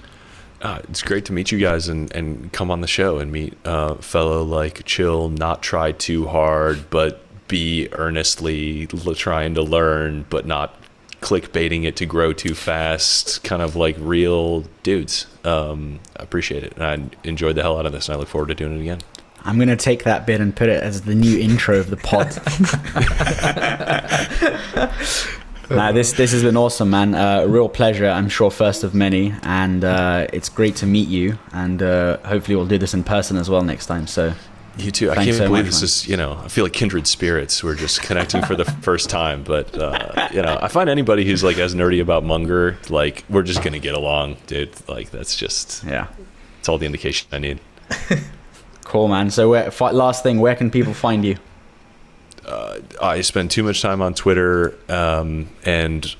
It's great to meet you guys and come on the show and meet fellow like chill, not try too hard, but be earnestly trying to learn, but not clickbaiting it to grow too fast, kind of like real dudes. I appreciate it. And I enjoyed the hell out of this, and I look forward to doing it again. I'm going to take that bit and put it as the new intro of the pod. Nah, this has been awesome, man. A real pleasure, I'm sure, first of many. And it's great to meet you. And hopefully we'll do this in person as well next time. So you too. I can't even believe this is, I feel like kindred spirits. We're just connecting for the first time. But, I find anybody who's like as nerdy about Munger, like we're just going to get along, dude. Like that's just, it's all the indication I need. Cool, man. So last thing, where can people find you? I spend too much time on Twitter, and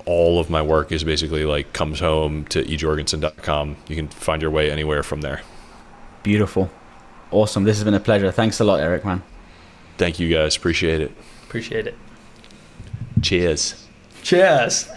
all of my work is basically like comes home to ejorgenson.com. You can find your way anywhere from there. Beautiful. Awesome. This has been a pleasure. Thanks a lot, Eric, man. Thank you guys. Appreciate it. Appreciate it. Cheers. Cheers.